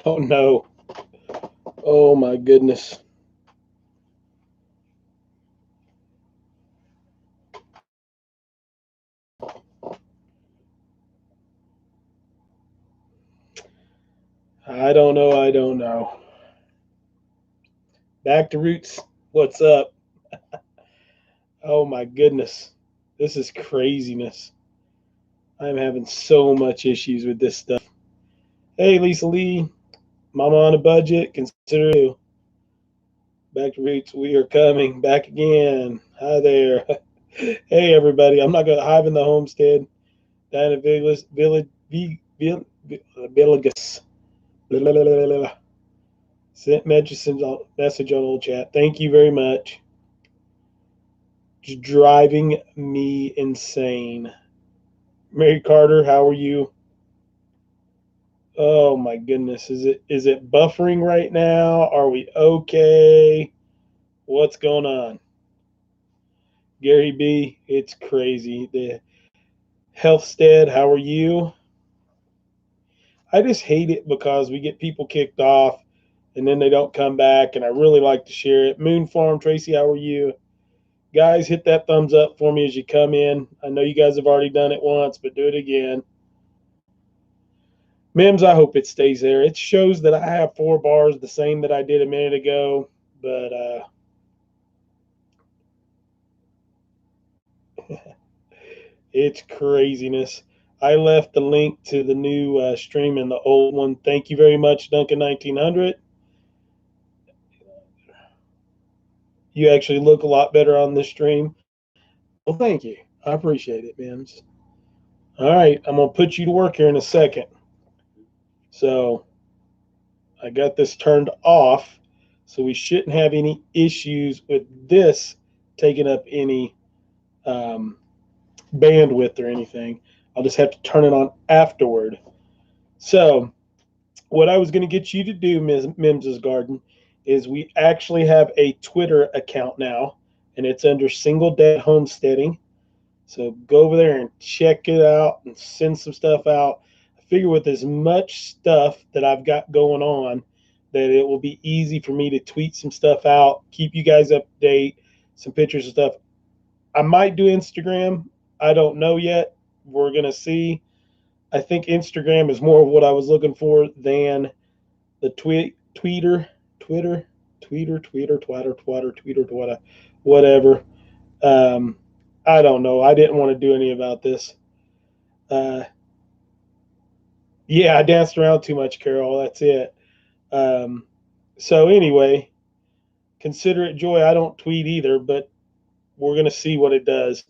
Oh no. Oh my goodness. I don't know. Back to roots. What's up? Oh my goodness. This is craziness. I'm having so much issues with this stuff. Hey, Lisa Lee. Mama on a budget. Consider you. Back to roots. We are coming back again. Hi there. Hey, everybody. I'm not going to hive in the homestead. Down in Villagus. Sent message on old chat. Thank you very much. Just driving me insane. Mary Carter, how are you? Oh my goodness. Is it buffering right now? Are we okay? What's going on? Gary B, it's crazy. The Healthstead, how are you? I just hate it because we get people kicked off and then they don't come back, and I really like to share it. Moon Farm, Tracy, how are you? Guys, hit that thumbs up for me as you come in. I know you guys have already done it once, but do it again. Mims, I hope it stays there. It shows that I have 4 bars, the same that I did a minute ago, but it's craziness. I left the link to the new stream in the old one. Thank you very much, Duncan 1900. You actually look a lot better on this stream. Well, thank you. I appreciate it, Mims. All right, I'm going to put you to work here in a second. So I got this turned off, so we shouldn't have any issues with this taking up any bandwidth or anything. I'll just have to turn it on afterward. So what I was going to get you to do, Mims's Garden, is we actually have a Twitter account now, and it's under Single Dad Homesteading. So go over there and check it out and send some stuff out. I figure with as much stuff that I've got going on, that it will be easy for me to tweet some stuff out, keep you guys up to date, some pictures and stuff. I might do Instagram. I don't know yet. We're going to see. I think Instagram is more of what I was looking for than the Twitter, whatever. I don't know. I didn't want to do any about this. Yeah, I danced around too much, Carol. That's it. So anyway, consider it joy. I don't tweet either, but we're going to see what it does.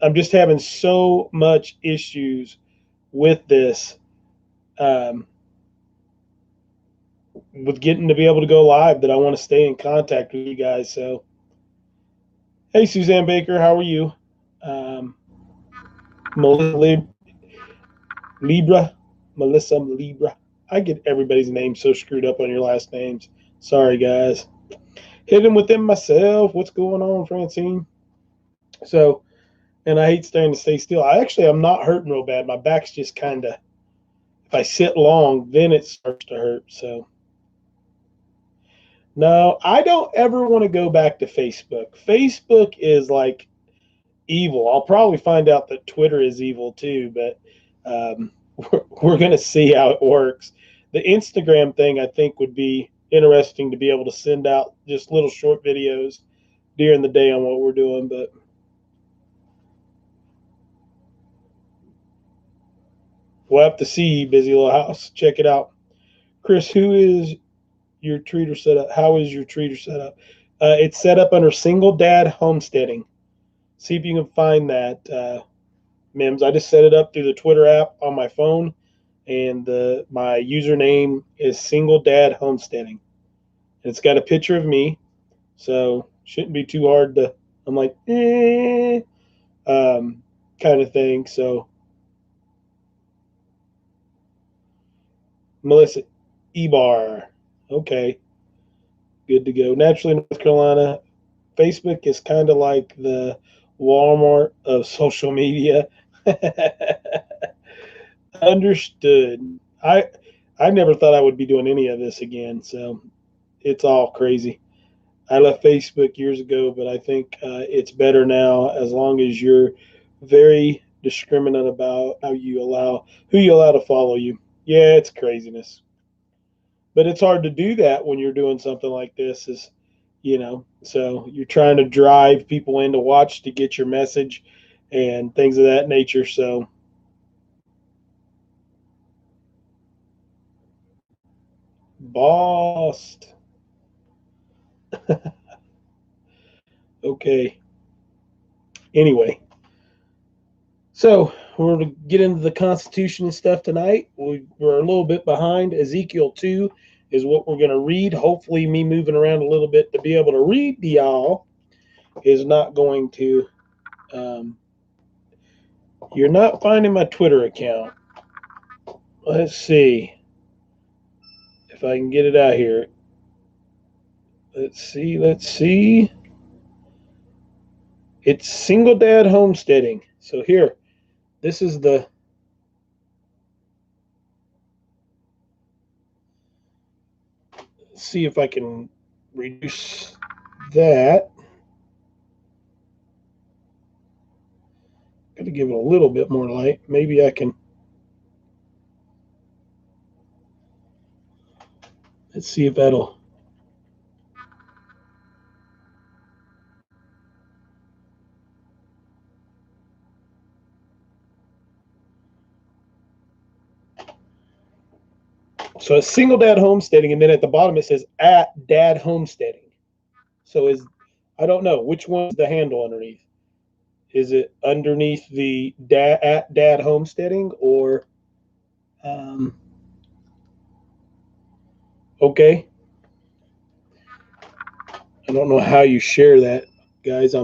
I'm just having so much issues with this, with getting to be able to go live, that I want to stay in contact with you guys. So, hey, Suzanne Baker, how are you? Melissa Libra. I get everybody's name so screwed up on your last names. Sorry, guys. Hidden within myself. What's going on, Francine? So, and I hate staying to stay still. I'm not hurting real bad. My back's just kind of, if I sit long, then it starts to hurt. So, no, I don't ever want to go back to Facebook. Facebook is like evil. I'll probably find out that Twitter is evil too, but we're going to see how it works. The Instagram thing, I think, would be interesting to be able to send out just little short videos during the day on what we're doing, but we'll have to see. Busy little house. Check it out. Chris, who is your treater setup? How is your treater setup? It's set up under Single Dad Homesteading. See if you can find that, Mims. I just set it up through the Twitter app on my phone, and my username is Single Dad Homesteading. And it's got a picture of me, so shouldn't be too hard to. I'm like, kind of thing. So, Melissa Ebar, okay, good to go. Naturally, North Carolina. Facebook is kind of like the Walmart of social media. Understood. I I never thought I would be doing any of this again, so it's all crazy. I left Facebook years ago, but I think it's better now as long as you're very discriminate about who you allow to follow you. Yeah, it's craziness. But it's hard to do that when you're doing something like this so you're trying to drive people in to watch to get your message and things of that nature. So bossed. Okay. Anyway, so we're going to get into the Constitution and stuff tonight. We're a little bit behind. Ezekiel 2 is what we're going to read. Hopefully, me moving around a little bit to be able to read to y'all is not going to. You're not finding my Twitter account. Let's see if I can get it out here. Let's see. It's Single Dad Homesteading. So here, this is the. Let's see if I can reduce that. Got to give it a little bit more light. Maybe I can. Let's see if that'll. So it's Single Dad Homesteading, and then at the bottom it says at Dad Homesteading. So I don't know which one's the handle underneath. Is it underneath the at Dad Homesteading or? Okay. I don't know how you share that, guys.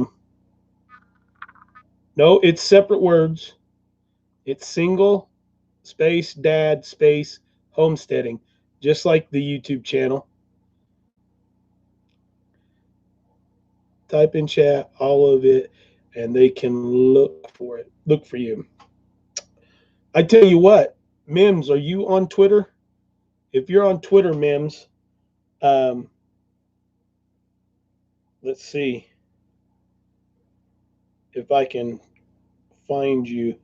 No, it's separate words. It's single space dad space homesteading, just like the YouTube channel. Type in chat all of it, and they can look for it. Look for you. I tell you what, Mims, are you on Twitter? If you're on Twitter, Mims, let's see if I can find you.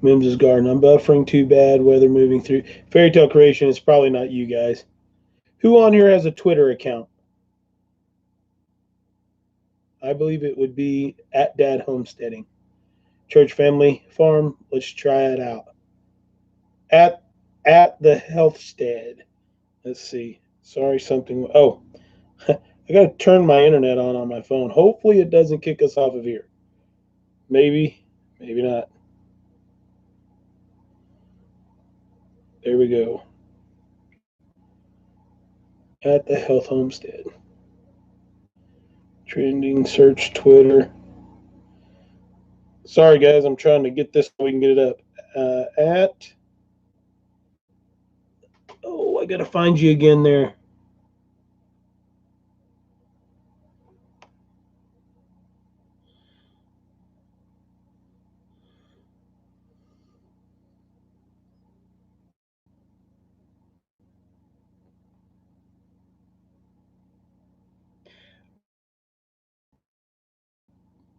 Mims' Garden. I'm buffering too bad. Weather moving through. Fairy Tale Creation is probably not you guys. Who on here has a Twitter account? I believe it would be at Dad Homesteading. Church Family Farm. Let's try it out. At the Healthstead. Let's see. Sorry, something. Oh, I got to turn my internet on my phone. Hopefully it doesn't kick us off of here. Maybe, maybe not. There we go. At the Health Homestead. Trending, search Twitter. Sorry, guys, I'm trying to get this so we can get it up. Oh, I got to find you again there.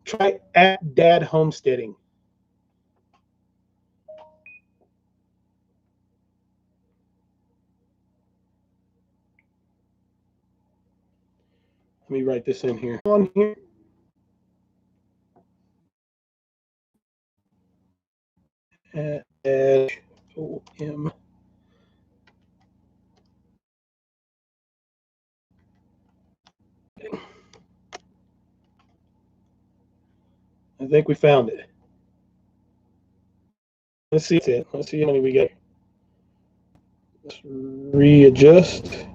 Try at Dad Homesteading. Let me write this in here. On here. At O-M. I think we found it. Let's see it. Let's see how many we got. Let's readjust.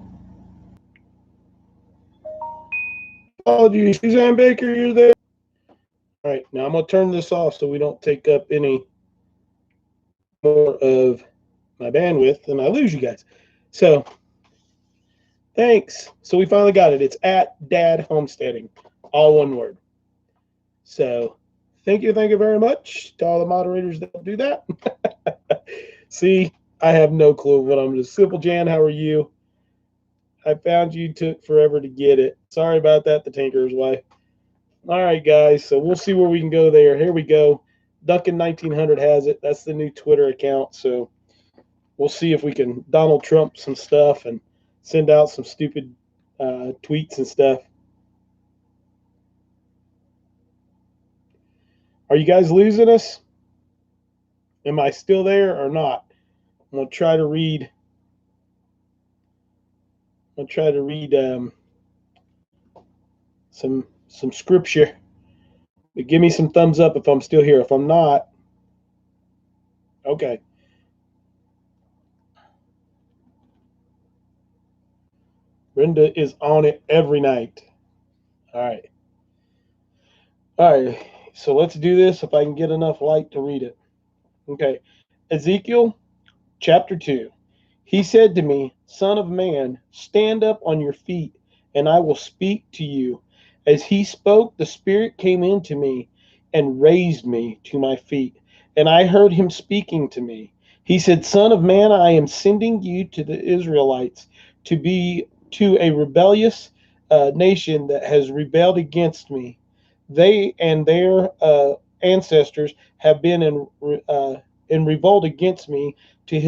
Apologies, Suzanne Baker, you're there. All right, now I'm going to turn this off so we don't take up any more of my bandwidth and I lose you guys. So, thanks. So we finally got it. It's at Dad Homesteading, all one word. So, thank you very much to all the moderators that do that. See, I have no clue what I'm doing. Simple Jan, how are you? I found you. Took forever to get it. Sorry about that, the Tinker's Wife. All right, guys. So we'll see where we can go there. Here we go. Duncan 1900 has it. That's the new Twitter account. So we'll see if we can Donald Trump some stuff and send out some stupid tweets and stuff. Are you guys losing us? Am I still there or not? I'm gonna try to read. Some scripture. But give me some thumbs up if I'm still here. If I'm not, okay. Brenda is on it every night. All right. All right. So let's do this if I can get enough light to read it. Okay. Ezekiel chapter 2. He said to me, Son of man, stand up on your feet, and I will speak to you. As he spoke, the Spirit came into me and raised me to my feet, and I heard him speaking to me. He said, Son of man, I am sending you to the Israelites to be to a rebellious nation that has rebelled against me. They and their ancestors have been in revolt against me to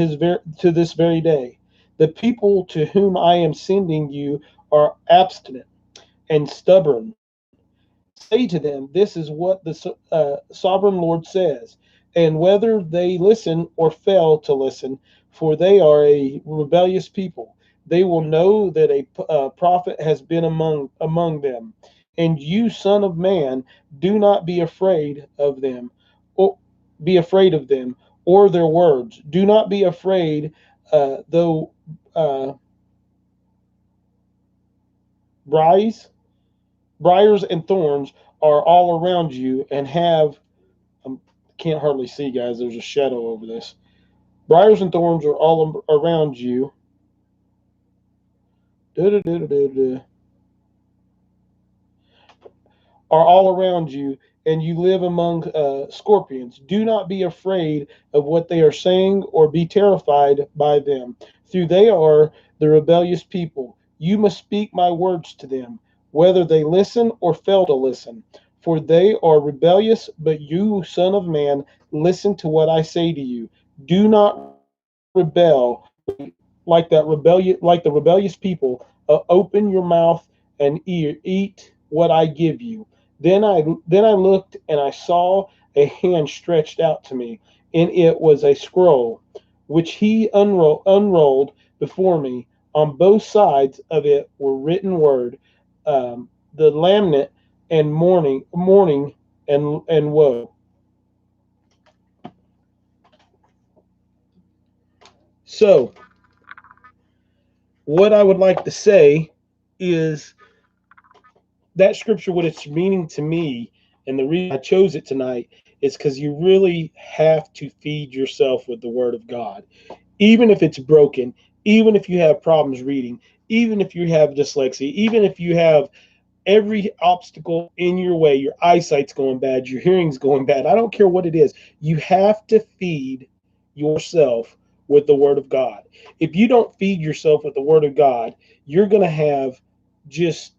this very day. The people to whom I am sending you are obstinate and stubborn. Say to them, this is what the sovereign Lord says, and whether they listen or fail to listen, for they are a rebellious people, they will know that a prophet has been among them. And you, son of man, do not be afraid of them, or be afraid of them, or their words. Do not be afraid, though briars, briars and thorns are all around you, and have can't hardly see, guys. There's a shadow over this. Briars and thorns are all around you. Are all around you, and you live among scorpions. Do not be afraid of what they are saying, or be terrified by them. Through they are the rebellious people. You must speak my words to them, whether they listen or fail to listen. For they are rebellious, but you, son of man, listen to what I say to you. Do not rebel like the rebellious people. Open your mouth and eat what I give you. Then I looked, and I saw a hand stretched out to me, and it was a scroll, which he unrolled before me. On both sides of it were written word, the lament and mourning and woe. So, what I would like to say is that scripture, what it's meaning to me, and the reason I chose it tonight is because you really have to feed yourself with the Word of God. Even if it's broken, even if you have problems reading, even if you have dyslexia, even if you have every obstacle in your way, your eyesight's going bad, your hearing's going bad, I don't care what it is, you have to feed yourself with the Word of God. If you don't feed yourself with the Word of God, you're going to have just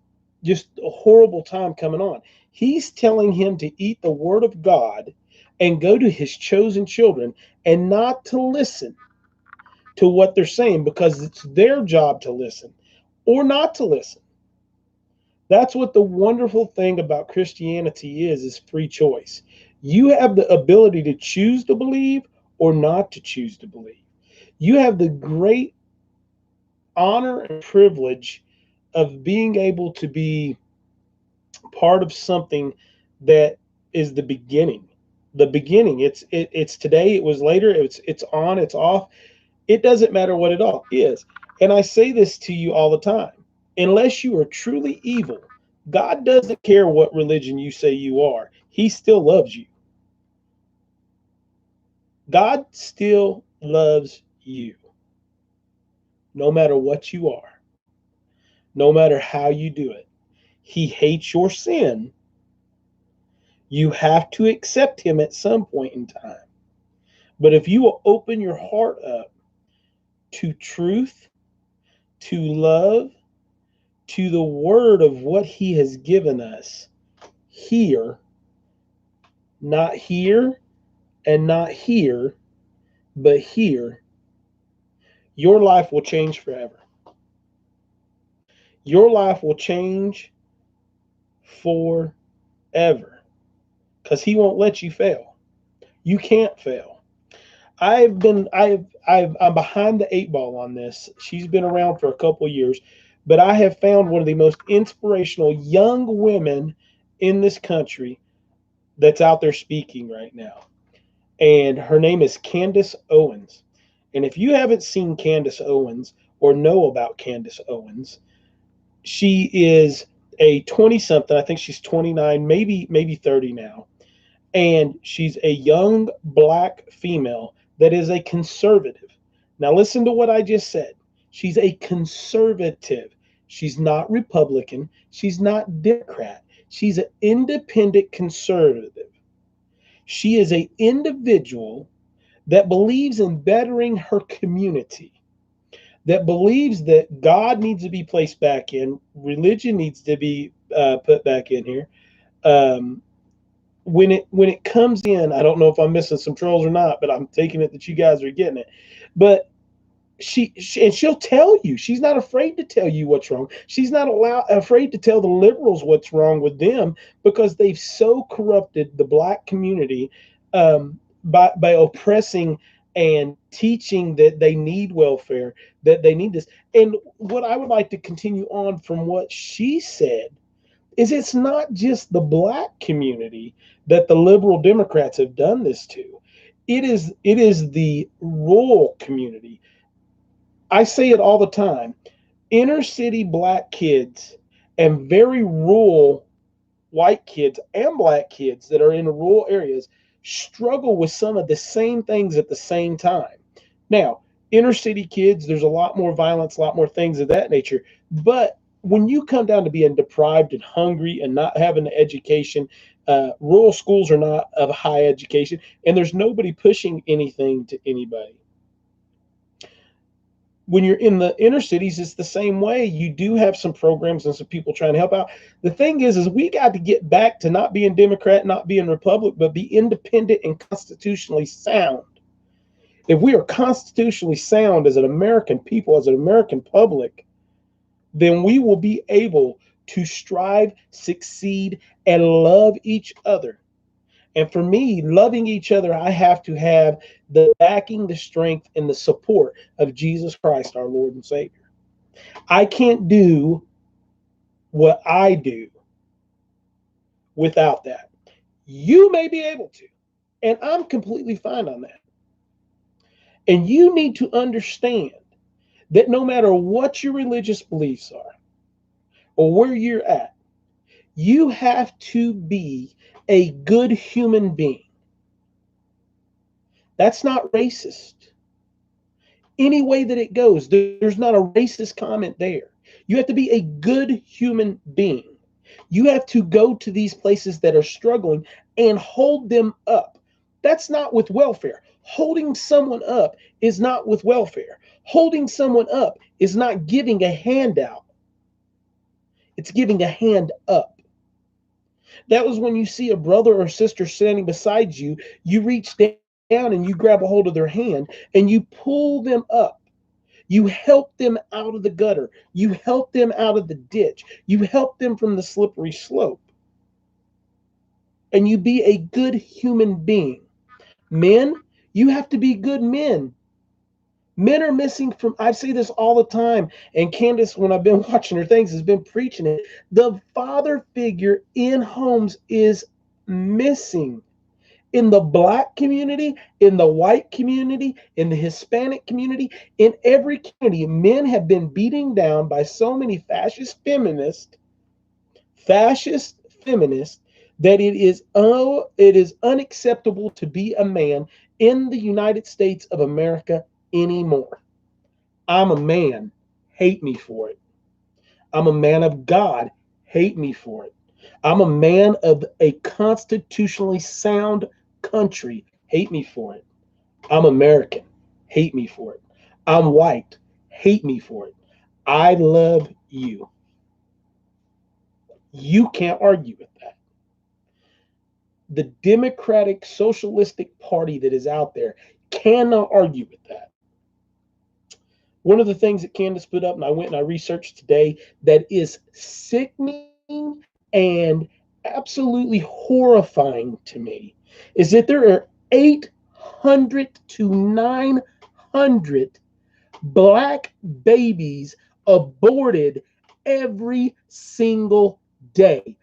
just a horrible time coming on. He's telling him to eat the Word of God and go to his chosen children and not to listen to what they're saying, because it's their job to listen or not to listen. That's what the wonderful thing about Christianity is free choice. You have the ability to choose to believe or not to choose to believe. You have the great honor and privilege of being able to be part of something that is the beginning. The beginning. It's today, it was later, it's on, it's off. It doesn't matter what it all is. And I say this to you all the time. Unless you are truly evil, God doesn't care what religion you say you are. He still loves you. God still loves you, no matter what you are, no matter how you do it. He hates your sin. You have to accept him at some point in time. But if you will open your heart up to truth, to love, to the word of what he has given us here, not here and not here, but here, your life will change forever. Your life will change forever because he won't let you fail. You can't fail. I'm behind the 8 ball on this. She's been around for a couple of years, but I have found one of the most inspirational young women in this country that's out there speaking right now. And her name is Candace Owens. And if you haven't seen Candace Owens or know about Candace Owens, she is a 20-something. I think she's 29, maybe 30 now. And she's a young black female that is a conservative. Now listen to what I just said. She's a conservative. She's not Republican. She's not Democrat. She's an independent conservative. She is an individual that believes in bettering her community, that believes that God needs to be placed back in, religion needs to be put back in here. When it comes in, I don't know if I'm missing some trolls or not, but I'm taking it that you guys are getting it. But she'll tell you. She's not afraid to tell you what's wrong. She's not afraid to tell the liberals what's wrong with them because they've so corrupted the black community by oppressing and teaching that they need welfare, that they need this. And what I would like to continue on from what she said is it's not just the black community that the liberal Democrats have done this to. It is the rural community. I say it all the time. Inner city black kids and very rural white kids and black kids that are in rural areas struggle with some of the same things at the same time. Now, inner city kids, there's a lot more violence, a lot more things of that nature. But when you come down to being deprived and hungry and not having the education, rural schools are not of high education, and there's nobody pushing anything to anybody. When you're in the inner cities, it's the same way. You do have some programs and some people trying to help out. The thing is we got to get back to not being Democrat, not being Republican, but be independent and constitutionally sound. If we are constitutionally sound as an American people, as an American public, then we will be able to strive, succeed, and love each other. And for me, loving each other, I have to have the backing, the strength, and the support of Jesus Christ, our Lord and Savior. I can't do what I do without that. You may be able to, and I'm completely fine on that. And you need to understand that no matter what your religious beliefs are or where you're at, you have to be a good human being. That's not racist. Any way that it goes, there's not a racist comment there. You have to be a good human being. You have to go to these places that are struggling and hold them up. That's not with welfare. Holding someone up is not with welfare. Holding someone up is not giving a handout. It's giving a hand up. That was when you see a brother or sister standing beside you, you reach down and you grab a hold of their hand and you pull them up. You help them out of the gutter. You help them out of the ditch. You help them from the slippery slope. And you be a good human being. Men, you have to be good men. Men are missing from, I say this all the time, and Candace, when I've been watching her things, has been preaching it. The father figure in homes is missing. In the black community, in the white community, in the Hispanic community, in every community, men have been beaten down by so many fascist feminists, that it is unacceptable to be a man in the United States of America anymore. I'm a man, hate me for it. I'm a man of God, hate me for it. I'm a man of a constitutionally sound country, hate me for it. I'm American, hate me for it. I'm white. Hate me for it. I love you. You can't argue with that. The Democratic Socialistic Party that is out there cannot argue with that. One of the things that Candace put up, and I went and I researched today, that is sickening and absolutely horrifying to me, is that there are 800 to 900 black babies aborted every single day.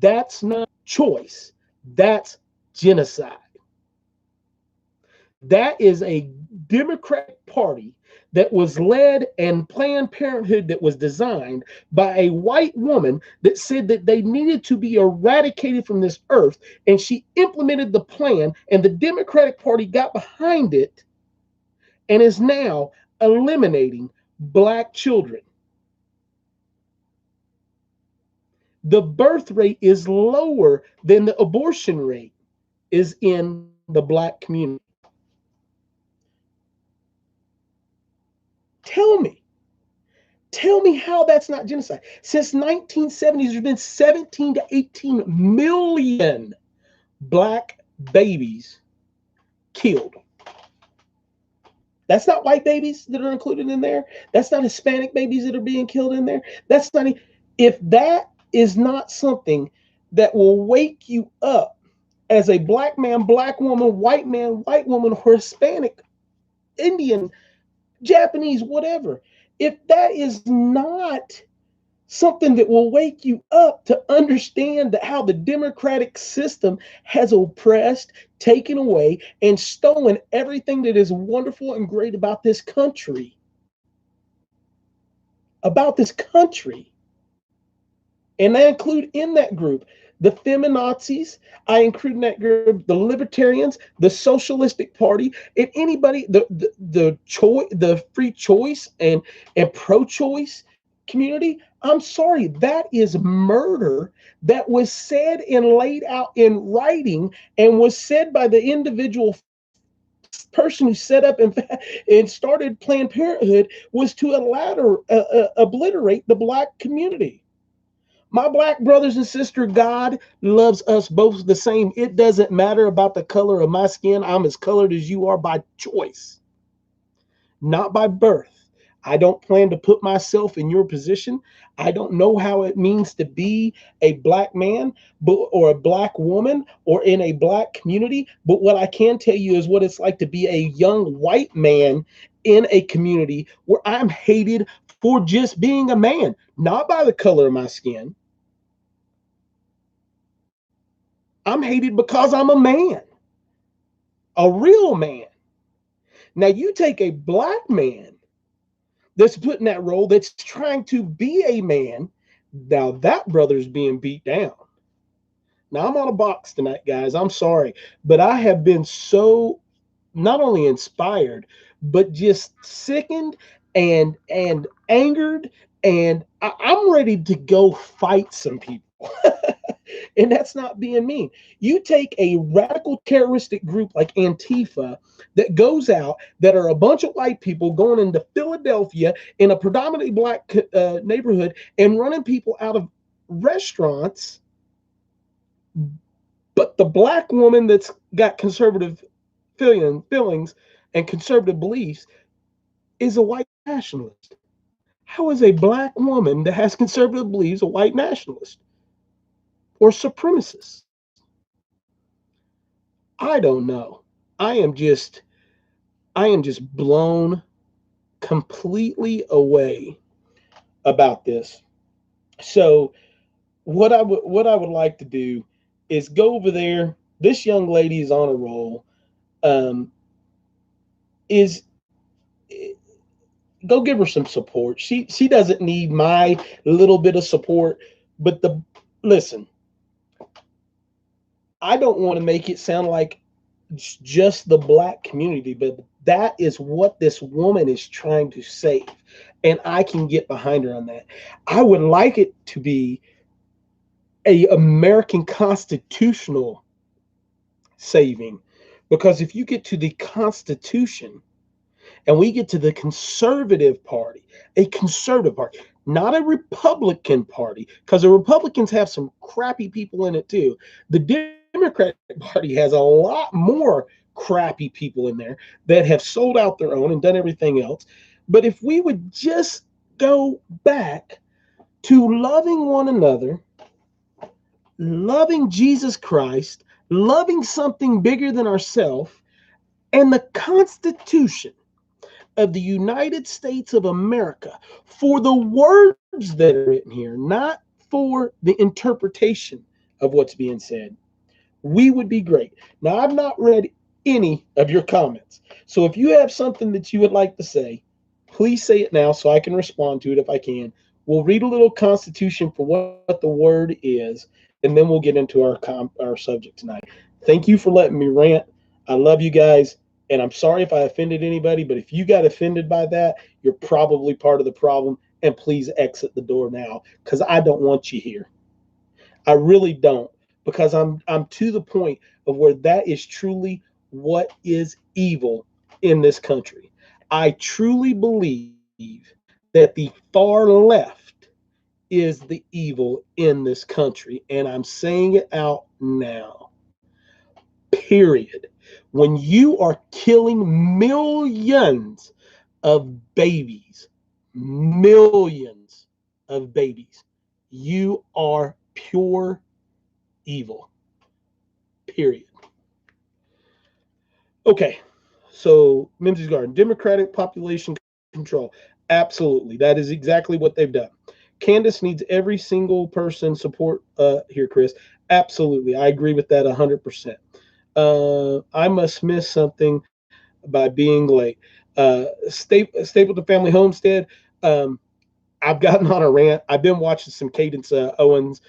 That's not choice. That's genocide. That is a Democratic Party that was led and Planned Parenthood that was designed by a white woman that said that they needed to be eradicated from this earth. And she implemented the plan, and the Democratic Party got behind it and is now eliminating black children. The birth rate is lower than the abortion rate is in the black community. Tell me how that's not genocide. Since 1970s, there's been 17 to 18 million black babies killed. That's not white babies that are included in there. That's not Hispanic babies that are being killed in there. That's not, if that is not something that will wake you up as a black man, black woman, white man, white woman, or Hispanic, Indian, Japanese, whatever. If that is not something that will wake you up to understand that how the democratic system has oppressed, taken away, and stolen everything that is wonderful and great about this country. And I include in that group the feminazis, I include in that group the libertarians, the socialistic party, and anybody, the free choice and pro-choice community. I'm sorry, that is murder that was said and laid out in writing and was said by the individual person who set up and started Planned Parenthood, was to obliterate the black community. My black brothers and sisters, God loves us both the same. It doesn't matter about the color of my skin. I'm as colored as you are by choice, not by birth. I don't plan to put myself in your position. I don't know how it means to be a black man or a black woman or in a black community. But what I can tell you is what it's like to be a young white man in a community where I'm hated for just being a man, not by the color of my skin. I'm hated because I'm a man, a real man. Now you take a black man that's put in that role, that's trying to be a man. Now that brother's being beat down. Now I'm on a box tonight, guys. I'm sorry, but I have been so not only inspired, but just sickened and angered, and I'm ready to go fight some people. And that's not being mean. You take a radical terroristic group like Antifa that goes out, that are a bunch of white people going into Philadelphia in a predominantly black neighborhood and running people out of restaurants. But the black woman that's got conservative feelings and conservative beliefs is a white nationalist. How is a black woman that has conservative beliefs a white nationalist or supremacist? I don't know. I am just blown completely away about this. So what I would like to do is go over there. This young lady is on a roll. Is Go give her some support. She doesn't need my little bit of support, but listen, I don't want to make it sound like it's just the black community, but that is what this woman is trying to save. And I can get behind her on that. I would like it to be a American constitutional saving, because if you get to the Constitution and we get to the conservative party, a conservative party, not a Republican party, because the Republicans have some crappy people in it too. The Democratic Party has a lot more crappy people in there that have sold out their own and done everything else. But if we would just go back to loving one another, loving Jesus Christ, loving something bigger than ourselves, and the Constitution of the United States of America, for the words that are written here, not for the interpretation of what's being said, we would be great. Now, I've not read any of your comments. So if you have something that you would like to say, please say it now so I can respond to it if I can. We'll read a little Constitution for what the word is, and then we'll get into our subject tonight. Thank you for letting me rant. I love you guys, and I'm sorry if I offended anybody, but if you got offended by that, you're probably part of the problem, and please exit the door now, because I don't want you here. I really don't, because I'm to the point of where that is truly what is evil in this country. I truly believe that the far left is the evil in this country, and I'm saying it out now. Period. When you are killing millions of babies, you are pure evil. Period. Okay, so Mimsy's Garden, Democratic population control. Absolutely. That is exactly what they've done. Candace needs every single person support here, Chris. Absolutely. I agree with that 100%. I must miss something by being late. Stapleton Family Homestead. I've gotten on a rant. I've been watching some Cadence Owens.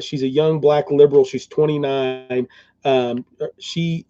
She's a young black liberal. She's 29. She,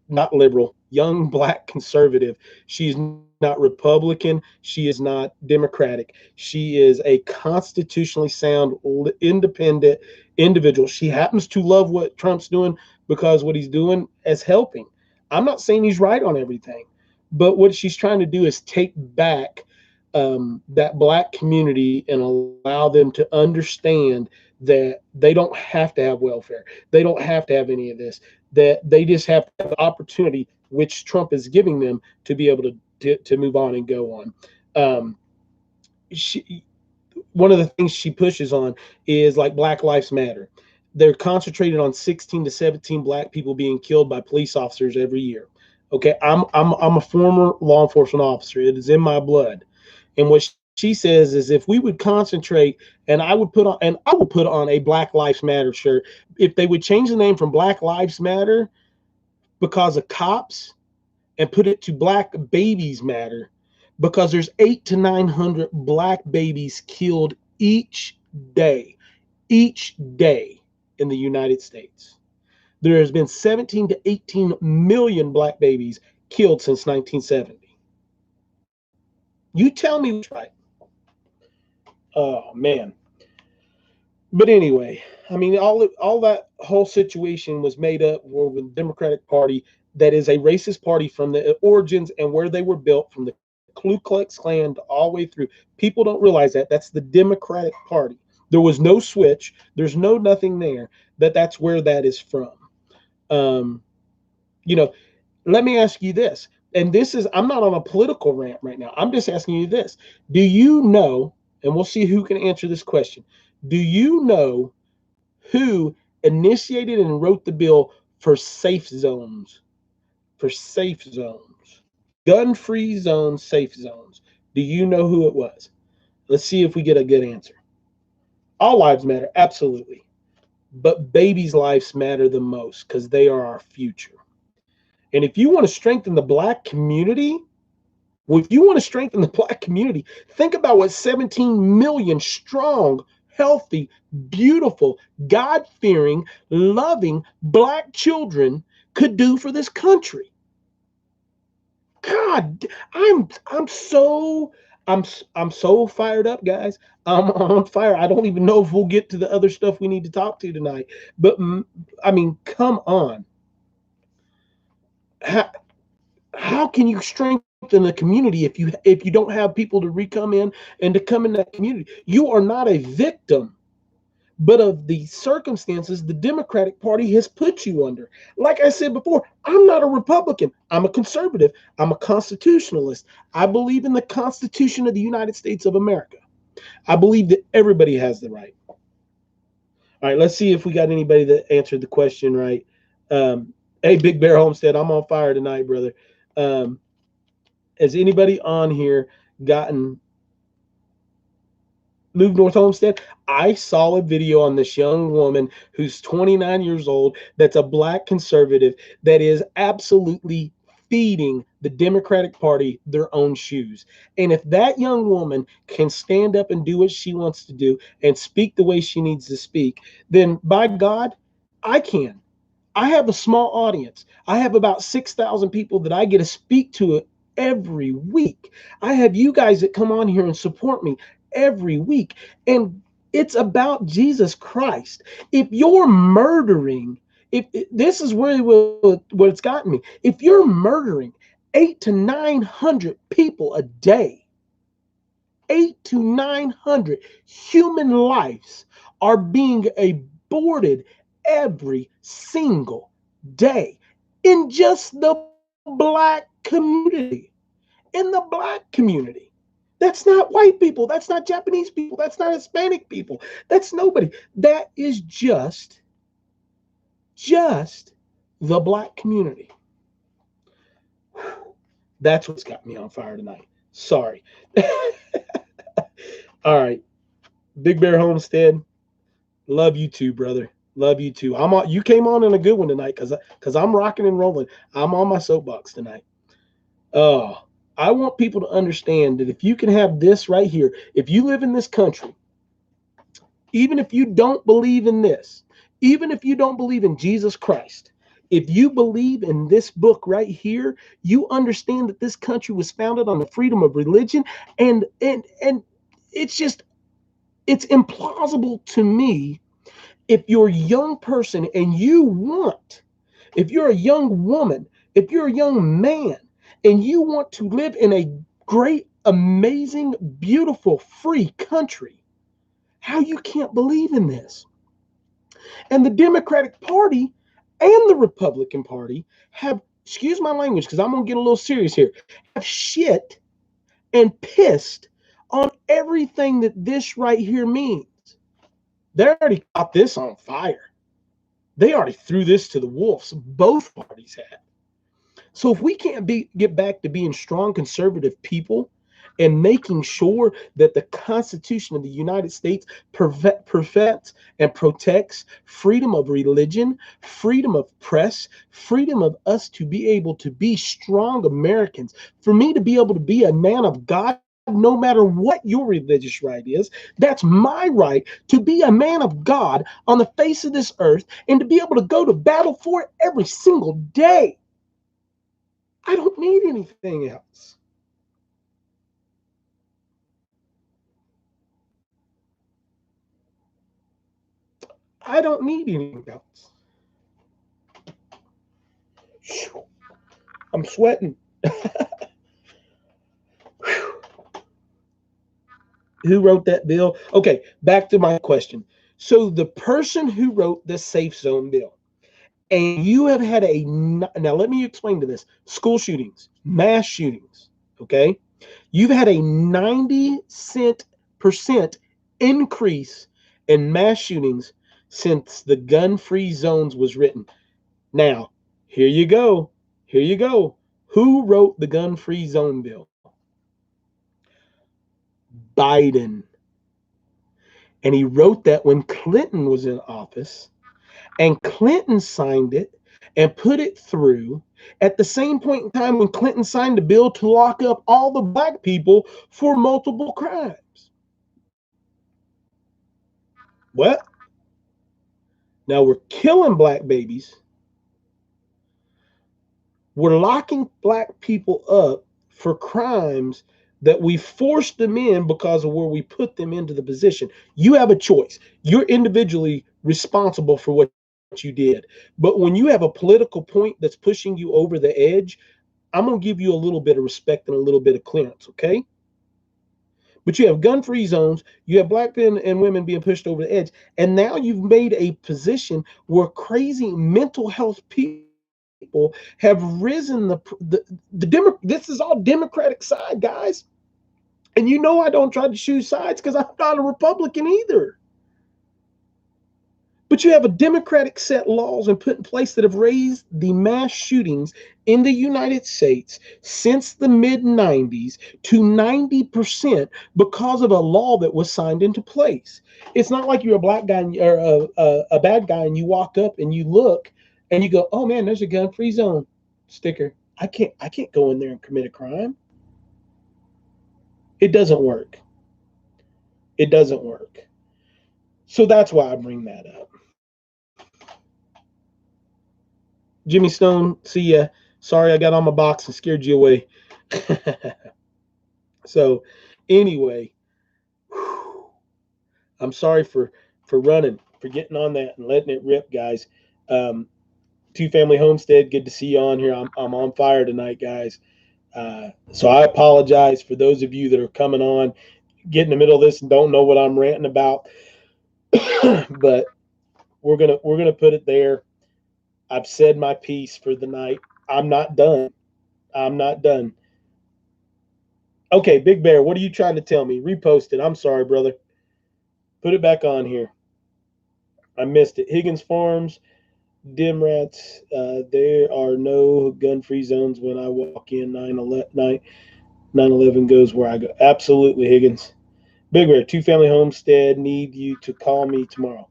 not liberal, young black conservative. She's not Republican. She is not Democratic. She is a constitutionally sound, independent individual. She happens to love what Trump's doing because what he's doing is helping. I'm not saying he's right on everything, but what she's trying to do is take back that black community and allow them to understand that they don't have to have welfare. They don't have to have any of this, that they just have the opportunity, which Trump is giving them, to be able to move on and go on. One of the things she pushes on is like Black Lives Matter. They're concentrated on 16 to 17 black people being killed by police officers every year. Okay, I'm a former law enforcement officer. It is in my blood. And what she says is, if we would concentrate, and I would put on a Black Lives Matter shirt, if they would change the name from Black Lives Matter because of cops and put it to Black Babies Matter, because there's 800 to 900 black babies killed each day in the United States. There has been 17 to 18 million black babies killed since 1970. You tell me what's right. Oh, man. But anyway, I mean, all that whole situation was made up with the Democratic Party, that is a racist party from the origins and where they were built, from the Ku Klux Klan all the way through. People don't realize that. That's the Democratic Party. There was no switch. There's no nothing there. That's where that is from. Let me ask you this. And I'm not on a political rant right now. I'm just asking you this. Do you know, and we'll see who can answer this question. Do you know who initiated and wrote the bill for safe zones? For safe zones. Gun-free zones, safe zones. Do you know who it was? Let's see if we get a good answer. All lives matter, absolutely. But babies' lives matter the most because they are our future. And if you want to strengthen the black community, think about what 17 million strong, healthy, beautiful, God-fearing, loving black children could do for this country. God, I'm so fired up, guys. I'm on fire. I don't even know if we'll get to the other stuff we need to talk to tonight. But I mean, come on. How can you strengthen in the community if you don't have people to come in and to come in that community. You are not a victim, but of the circumstances the Democratic Party has put you under. Like I said before, I'm not a Republican. I'm a conservative. I'm a constitutionalist. I believe in the Constitution of the United States of America. I believe that everybody has the right. All right, let's see if we got anybody that answered the question right. Hey, Big Bear Homestead, I'm on fire tonight, brother. Has anybody on here gotten Move North Homestead? I saw a video on this young woman who's 29 years old that's a black conservative that is absolutely feeding the Democratic Party their own shoes. And if that young woman can stand up and do what she wants to do and speak the way she needs to speak, then by God, I can. I have a small audience. I have about 6,000 people that I get to speak to every week. I have you guys that come on here and support me every week. And it's about Jesus Christ. If you're murdering, if this is really what it's gotten me, if you're murdering 800 to 900 people a day, 800 to 900 human lives are being aborted every single day in just the black community. In the black community. That's not white people. That's not Japanese people. That's not Hispanic people. That's nobody. That is just the black community. That's what's got me on fire tonight. Sorry. All right. Big Bear Homestead. Love you too, brother. Love you too. You came on in a good one tonight because I'm rocking and rolling. I'm on my soapbox tonight. Oh, I want people to understand that if you can have this right here, if you live in this country, even if you don't believe in this, even if you don't believe in Jesus Christ, if you believe in this book right here, you understand that this country was founded on the freedom of religion, and it's implausible to me if you're a young person and if you're a young woman, if you're a young man, and you want to live in a great, amazing, beautiful, free country, how you can't believe in this. And the Democratic Party and the Republican Party have, excuse my language because I'm going to get a little serious here, have shit and pissed on everything that this right here means. They already caught this on fire. They already threw this to the wolves. Both parties have. So if we can't get back to being strong conservative people and making sure that the Constitution of the United States prevents and protects freedom of religion, freedom of press, freedom of us to be able to be strong Americans, for me to be able to be a man of God, no matter what your religious right is, that's my right to be a man of God on the face of this earth and to be able to go to battle for it every single day. I don't need anything else. I don't need anything else. I'm sweating. Who wrote that bill? Okay, back to my question. So the person who wrote the safe zone bill, and you have had now let me explain to this. School shootings, mass shootings, okay? You've had a 90% increase in mass shootings since the gun-free zones was written. Now, here you go. Here you go. Who wrote the gun-free zone bill? Biden. And he wrote that when Clinton was in office, and Clinton signed it and put it through at the same point in time when Clinton signed a bill to lock up all the black people for multiple crimes. What? Now we're killing black babies. We're locking black people up for crimes that we forced them in because of where we put them into the position. You have a choice. You're individually responsible for what you did. But when you have a political point that's pushing you over the edge, I'm going to give you a little bit of respect and a little bit of clearance, okay? But you have gun-free zones, you have black men and women being pushed over the edge, and now you've made a position where crazy mental health people have risen. This is all Democratic side, guys. And you know I don't try to choose sides because I'm not a Republican either. But you have a Democratic set laws and put in place that have raised the mass shootings in the United States since the mid-90s to 90% because of a law that was signed into place. It's not like you're a black guy or a bad guy and you walk up and you look and you go, oh man, there's a gun-free zone sticker. I can't go in there and commit a crime. It doesn't work. It doesn't work. So that's why I bring that up. Jimmy Stone, see ya. Sorry I got on my box and scared you away. So anyway, I'm sorry for running, for getting on that and letting it rip, guys. Two Family Homestead, good to see you on here. I'm on fire tonight, guys. So I apologize for those of you that are coming on, get in the middle of this and don't know what I'm ranting about. But we're gonna put it there. I've said my piece for the night. I'm not done. I'm not done. Okay, Big Bear, what are you trying to tell me? Repost it. I'm sorry, brother. Put it back on here. I missed it. Higgins Farms, dim rats. There are no gun-free zones when I walk in. 9/11 goes where I go. Absolutely, Higgins. Big Bear, Two Family Homestead need you to call me tomorrow.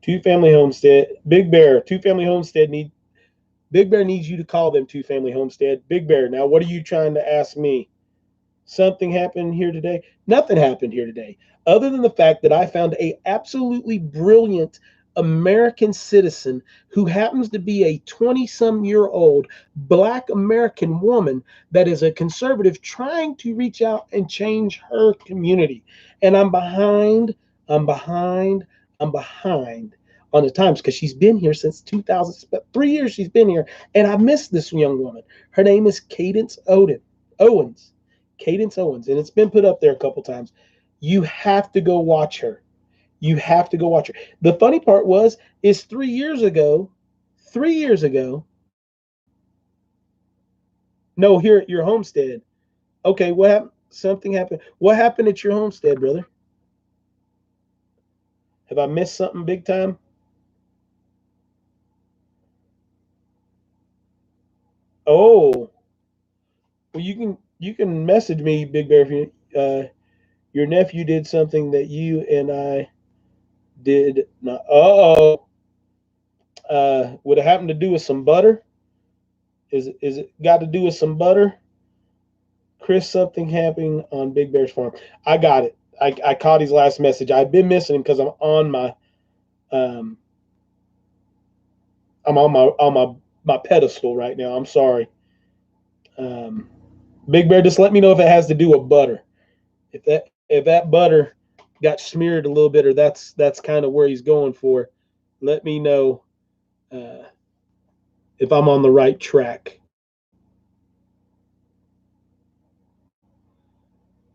Two Family Homestead. Big Bear, Two Family Homestead Big Bear needs you to call them. Two Family Homestead. Big Bear, now what are you trying to ask me? Something happened here today? Nothing happened here today, other than the fact that I found a absolutely brilliant American citizen who happens to be a 20-some-year-old Black American woman that is a conservative trying to reach out and change her community. And I'm behind on the times because she's been here since 2000, 3 years she's been here, and I miss this young woman. Her name is Cadence Owens. Cadence Owens, and it's been put up there a couple times. You have to go watch her. You have to go watch her. The funny part is 3 years ago, no, here at your homestead. Okay, what happened? Something happened. What happened at your homestead, brother? Have I missed something big time? Oh, well, you can message me, Big Bear, if your nephew did something that you and I did not. Would it happen to do with some butter? Is it got to do with some butter? Chris, something happening on Big Bear's farm. I got it. I caught his last message. I've been missing him because I'm on my my pedestal right now. I'm sorry. Big Bear, just let me know if it has to do with butter. If that butter got smeared a little bit, or that's kind of where he's going for. Let me know if I'm on the right track.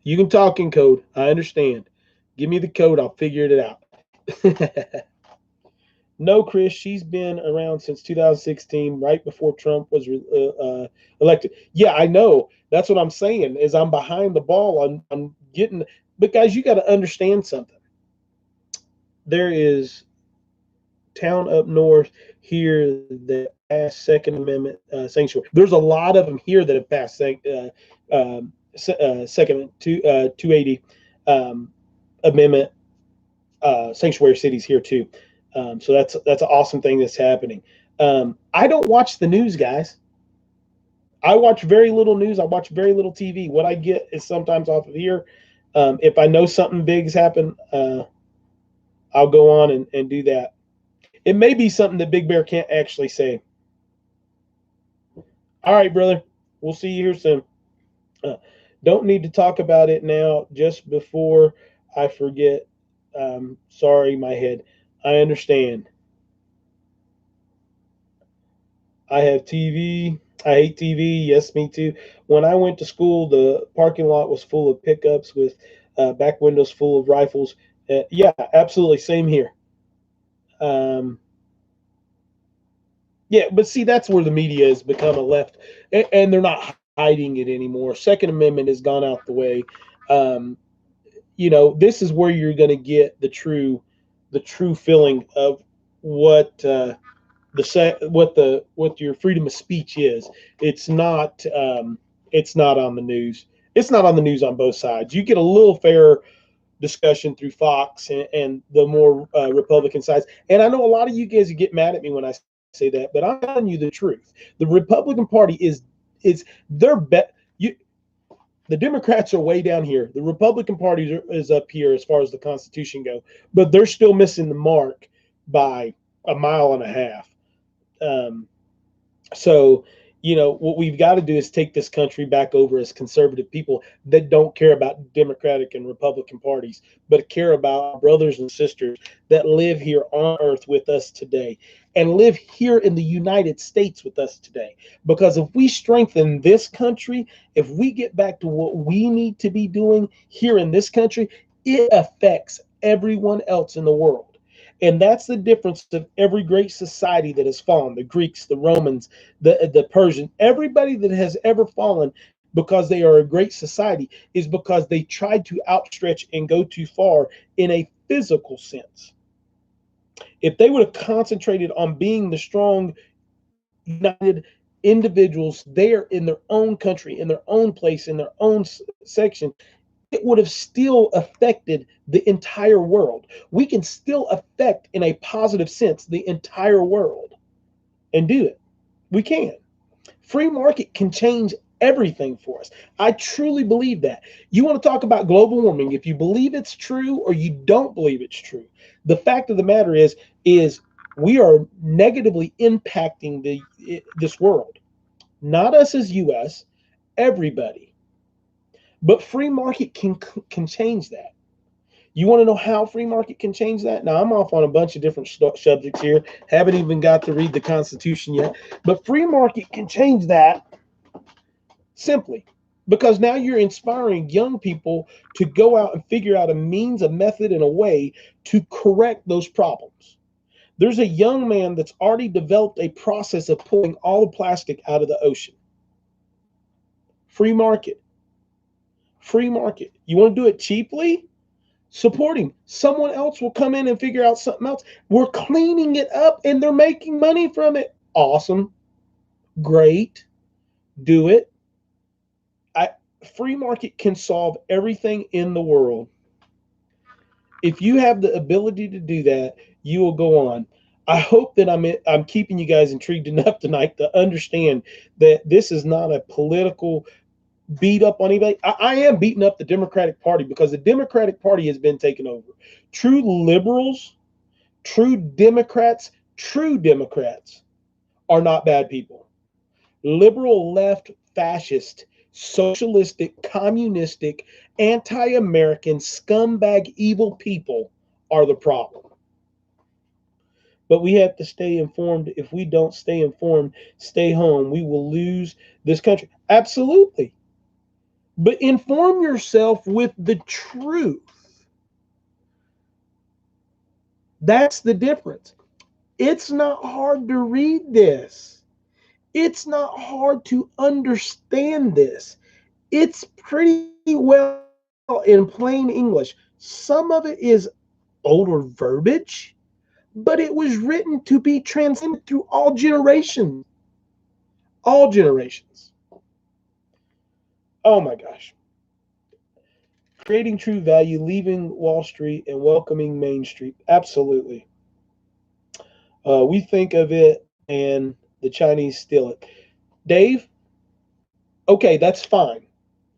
You can talk in code. I understand. Give me the code. I'll figure it out. No, Chris, she's been around since 2016, right before Trump was elected. Yeah, I know. That's what I'm saying. Is I'm behind the ball. I'm getting. But guys, you got to understand something. There is town up north here that passed Second Amendment sanctuary. There's a lot of them here that have passed Second 280 Amendment sanctuary cities here too. So that's an awesome thing that's happening. I don't watch the news, guys. I watch very little news. I watch very little TV. What I get is sometimes off of here. If I know something big's happened, I'll go on and do that. It may be something that Big Bear can't actually say. All right, brother. We'll see you here soon. Don't need to talk about it now. Just before I forget. Sorry, my head. I understand. I have TV. I hate TV. Yes, me too. When I went to school, the parking lot was full of pickups with back windows full of rifles. Yeah, absolutely. Same here. Um, yeah, but see, that's where the media has become a left, and they're not hiding it anymore. Second Amendment has gone out the way. Um, this is where you're going to get the true feeling of what what your freedom of speech is. It's not it's not on the news. It's not on the news on both sides. You get a little fairer discussion through Fox and the more Republican sides. And I know a lot of you guys get mad at me when I say that, but I'm telling you the truth. The Republican Party is their bet. The Democrats are way down here. The Republican Party is up here as far as the Constitution go, but they're still missing the mark by a mile and a half. Um, so, what we've got to do is take this country back over as conservative people that don't care about Democratic and Republican parties, but care about brothers and sisters that live here on earth with us today and live here in the United States with us today. Because if we strengthen this country, if we get back to what we need to be doing here in this country, it affects everyone else in the world. And that's the difference of every great society that has fallen, the Greeks, the Romans, the Persians, everybody that has ever fallen because they are a great society is because they tried to outstretch and go too far in a physical sense. If they would have concentrated on being the strong, united individuals there in their own country, in their own place, in their own section, it would have still affected the entire world. We can still affect, in a positive sense, the entire world and do it. We can. Free market can change everything for us. I truly believe that. You want to talk about global warming, if you believe it's true or you don't believe it's true, the fact of the matter is we are negatively impacting this world. Not us as US, everybody. But free market can change that. You want to know how free market can change that? Now, I'm off on a bunch of different subjects here. Haven't even got to read the Constitution yet. But free market can change that simply because now you're inspiring young people to go out and figure out a means, a method, and a way to correct those problems. There's a young man that's already developed a process of pulling all the plastic out of the ocean. Free market. Free market. You want to do it cheaply? Support him. Someone else will come in and figure out something else. We're cleaning it up and they're making money from it. Awesome. Great. Do it. Free market can solve everything in the world. If you have the ability to do that, you will go on. I hope that I'm keeping you guys intrigued enough tonight to understand that this is not a political beat up on anybody. I am beating up the Democratic Party because the Democratic Party has been taken over. True liberals, true Democrats are not bad people. Liberal, left, fascist, socialistic, communistic, anti-American, scumbag, evil people are the problem. But we have to stay informed. If we don't stay informed, stay home, we will lose this country. Absolutely. But inform yourself with the truth. That's the difference. It's not hard to read this. It's not hard to understand this. It's pretty well in plain English. Some of it is older verbiage, but it was written to be transcended through all generations. All generations. Oh my gosh. Creating true value, leaving Wall Street and welcoming Main Street. Absolutely. We think of it and the Chinese steal it. Dave, okay, that's fine.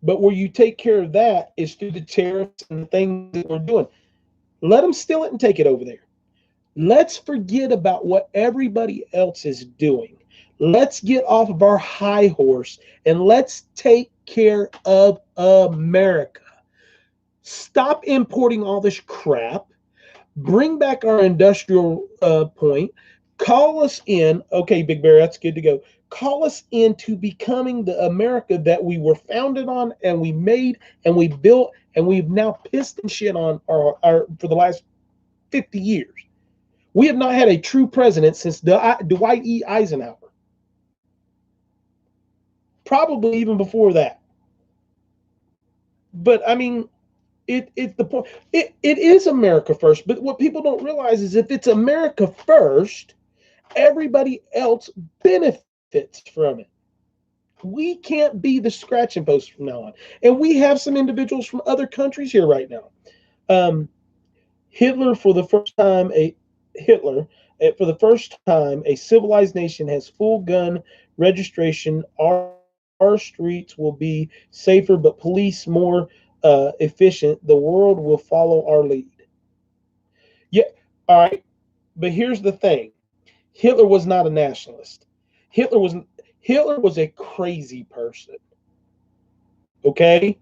But where you take care of that is through the tariffs and the things that we're doing. Let them steal it and take it over there. Let's forget about what everybody else is doing. Let's get off of our high horse and let's take care of America. Stop importing all this crap. Bring back our industrial point. Call us in. Okay, Big Bear, that's good to go. call us into becoming the America that we were founded on and we made and we built and we've now pissed and shit on our for the last 50 years. We have not had a true president since Dwight E. Eisenhower. Probably even before that. But I mean, it's the point. It is America first. But what people don't realize is if it's America first, everybody else benefits from it. We can't be the scratching post from now on. And we have some individuals from other countries here right now. Hitler, for the first time, a civilized nation has full gun registration. Our streets will be safer, but police more efficient. The world will follow our lead. Yeah, all right. But here's the thing: Hitler was not a nationalist. Hitler was a crazy person. Okay,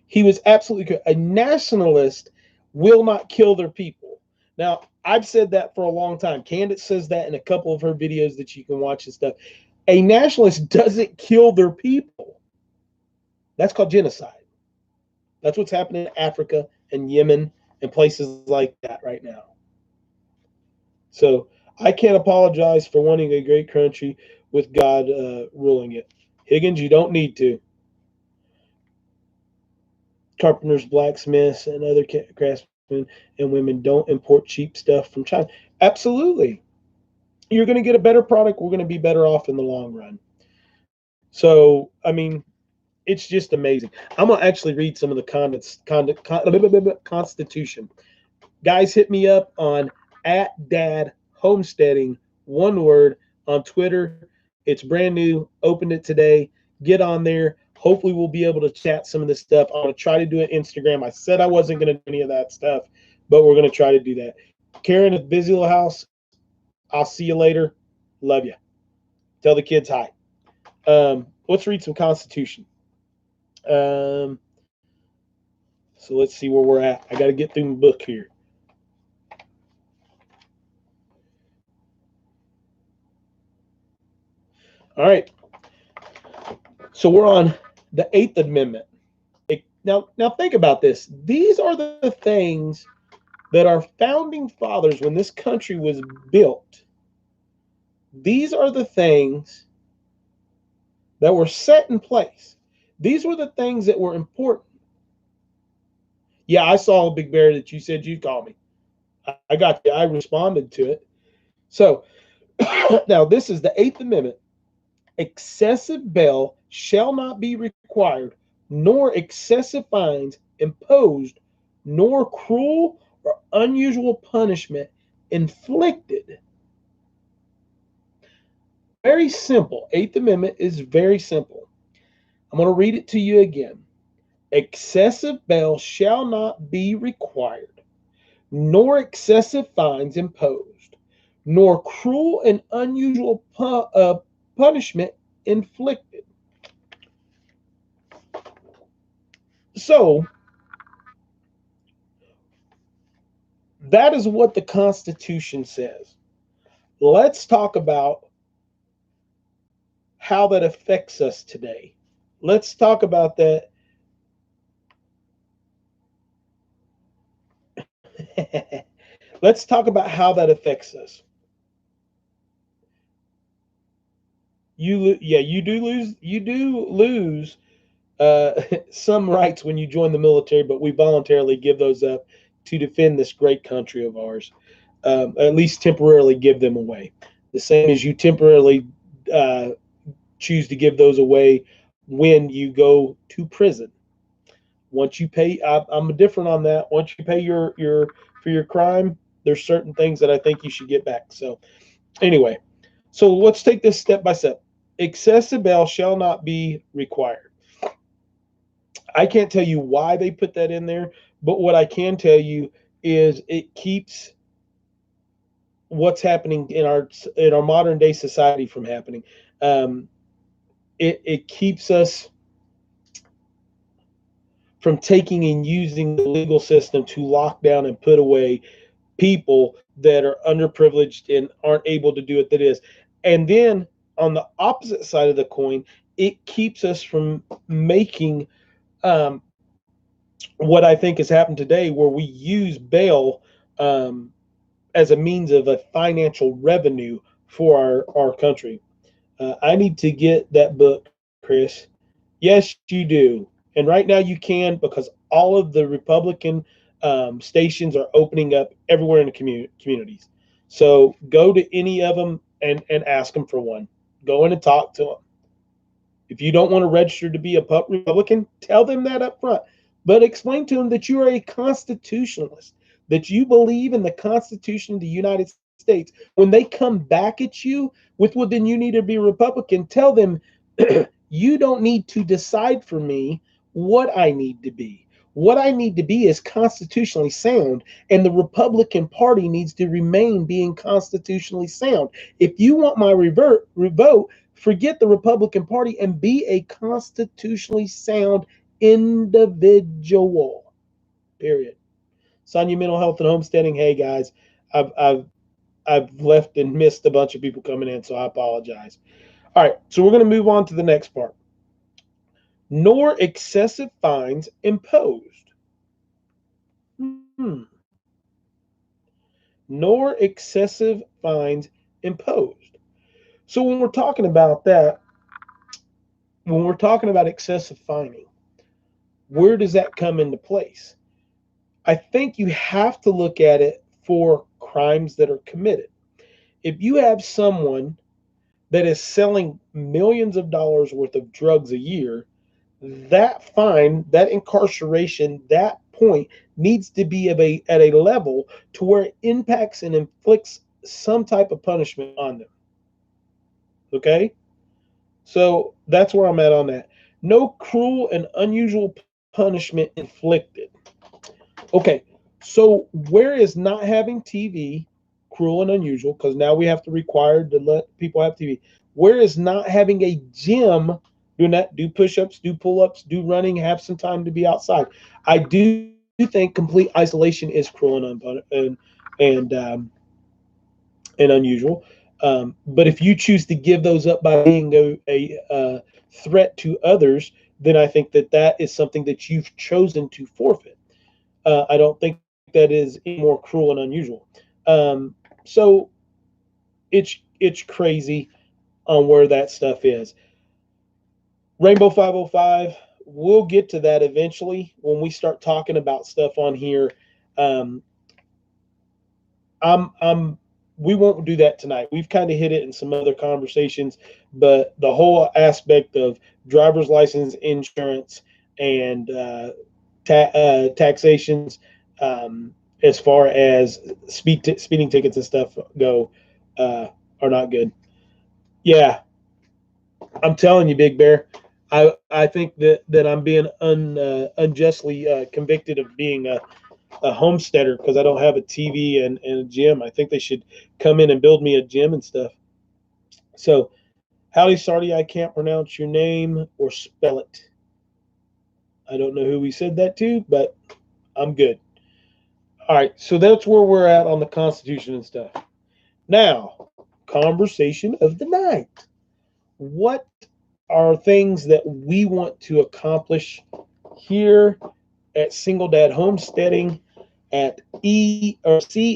he was absolutely a nationalist. Will not kill their people. Now, I've said that for a long time. Candace says that in a couple of her videos that you can watch and stuff. A nationalist doesn't kill their people. That's called genocide. That's what's happening in Africa and Yemen and places like that right now. So I can't apologize for wanting a great country with God ruling it. Higgins, you don't need to. Carpenters, blacksmiths, and other craftsmen and women don't import cheap stuff from China. Absolutely. You're going to get a better product. We're going to be better off in the long run. So, I mean, it's just amazing. I'm going to actually read some of the Constitution. Guys, hit me up on @DadHomesteading, one word, on Twitter. It's brand new. Opened it today. Get on there. Hopefully we'll be able to chat some of this stuff. I'm going to try to do it Instagram. I said I wasn't going to do any of that stuff, but we're going to try to do that. Karen at Busy Little House, I'll see you later. Love you. Tell the kids hi. Let's read some Constitution. So let's see where we're at. I got to get through the book here. All right. So we're on the 8th Amendment. Now think about this. These are the things that our founding fathers, when this country was built, these are the things that were set in place. These were the things that were important. Yeah, I saw Big Bear that you said you'd call me. I got you. I responded to it. So now this is the 8th Amendment. Excessive bail shall not be required, nor excessive fines imposed, nor cruel or unusual punishment inflicted. Very simple. 8th Amendment is very simple. I'm going to read it to you again. Excessive bail shall not be required, nor excessive fines imposed, nor cruel and unusual punishment inflicted. So that is what the Constitution says. Let's talk about how that affects us today. Let's talk about that. Let's talk about how that affects us. You do lose some rights when you join the military, but we voluntarily give those up to defend this great country of ours. At least temporarily give them away. The same as you temporarily choose to give those away when you go to prison. Once you pay, I'm different on that. Once you pay for your crime, there's certain things that I think you should get back. So anyway, so let's take this step by step. Excessive bail shall not be required. I can't tell you why they put that in there, but what I can tell you is it keeps what's happening in our modern day society from happening. It keeps us from taking and using the legal system to lock down and put away people that are underprivileged and aren't able to do it. That is, and then on the opposite side of the coin, it keeps us from making um, what I think has happened today, where we use bail um, as a means of a financial revenue for our country. I need to get that book, Chris. Yes, you do. And right now you can, because all of the Republican stations are opening up everywhere in the communities. So go to any of them and ask them for one. Go in and talk to them. If you don't want to register to be a Republican, tell them that up front. But explain to them that you are a constitutionalist, that you believe in the Constitution of the United States. When they come back at you with, well, then you need to be a Republican, tell them, you don't need to decide for me what I need to be. What I need to be is constitutionally sound, and the Republican Party needs to remain being constitutionally sound. If you want my vote, forget the Republican Party and be a constitutionally sound individual. Period. Sonia Mental Health and Homesteading. Hey guys, I've I've I've left and missed a bunch of people coming in, so I apologize. All right, so we're going to move on to the next part. Nor excessive fines imposed. Nor excessive fines imposed. So when we're talking about that, when we're talking about excessive fining, where does that come into place? I think you have to look at it for crimes that are committed. If you have someone that is selling millions of dollars worth of drugs a year, that fine, that incarceration, that point needs to be at a level to where it impacts and inflicts some type of punishment on them. Okay? So that's where I'm at on that. No cruel and unusual punishment inflicted. Okay, so where is not having TV cruel and unusual? Because now we have to require to let people have TV. Where is not having a gym, doing that, do push-ups, do pull-ups, do running, have some time to be outside? I do think complete isolation is cruel and and unusual. But if you choose to give those up by being a threat to others, then I think that that is something that you've chosen to forfeit. I don't think that is any more cruel and unusual. So it's crazy on where that stuff is. Rainbow 505, we'll get to that eventually when we start talking about stuff on here. Um, I'm we won't do that tonight. We've kind of hit it in some other conversations, but the whole aspect of driver's license, insurance, and taxations, as far as speeding tickets and stuff go, are not good. Yeah, I'm telling you, Big Bear. I think that I'm being unjustly convicted of being a homesteader because I don't have a TV and a gym. I think they should come in and build me a gym and stuff. So, Howdy Sardi, I can't pronounce your name or spell it. I don't know who we said that to, but I'm good. All right, so that's where we're at on the Constitution and stuff. Now, conversation of the night. What are things that we want to accomplish here at Single Dad Homesteading at C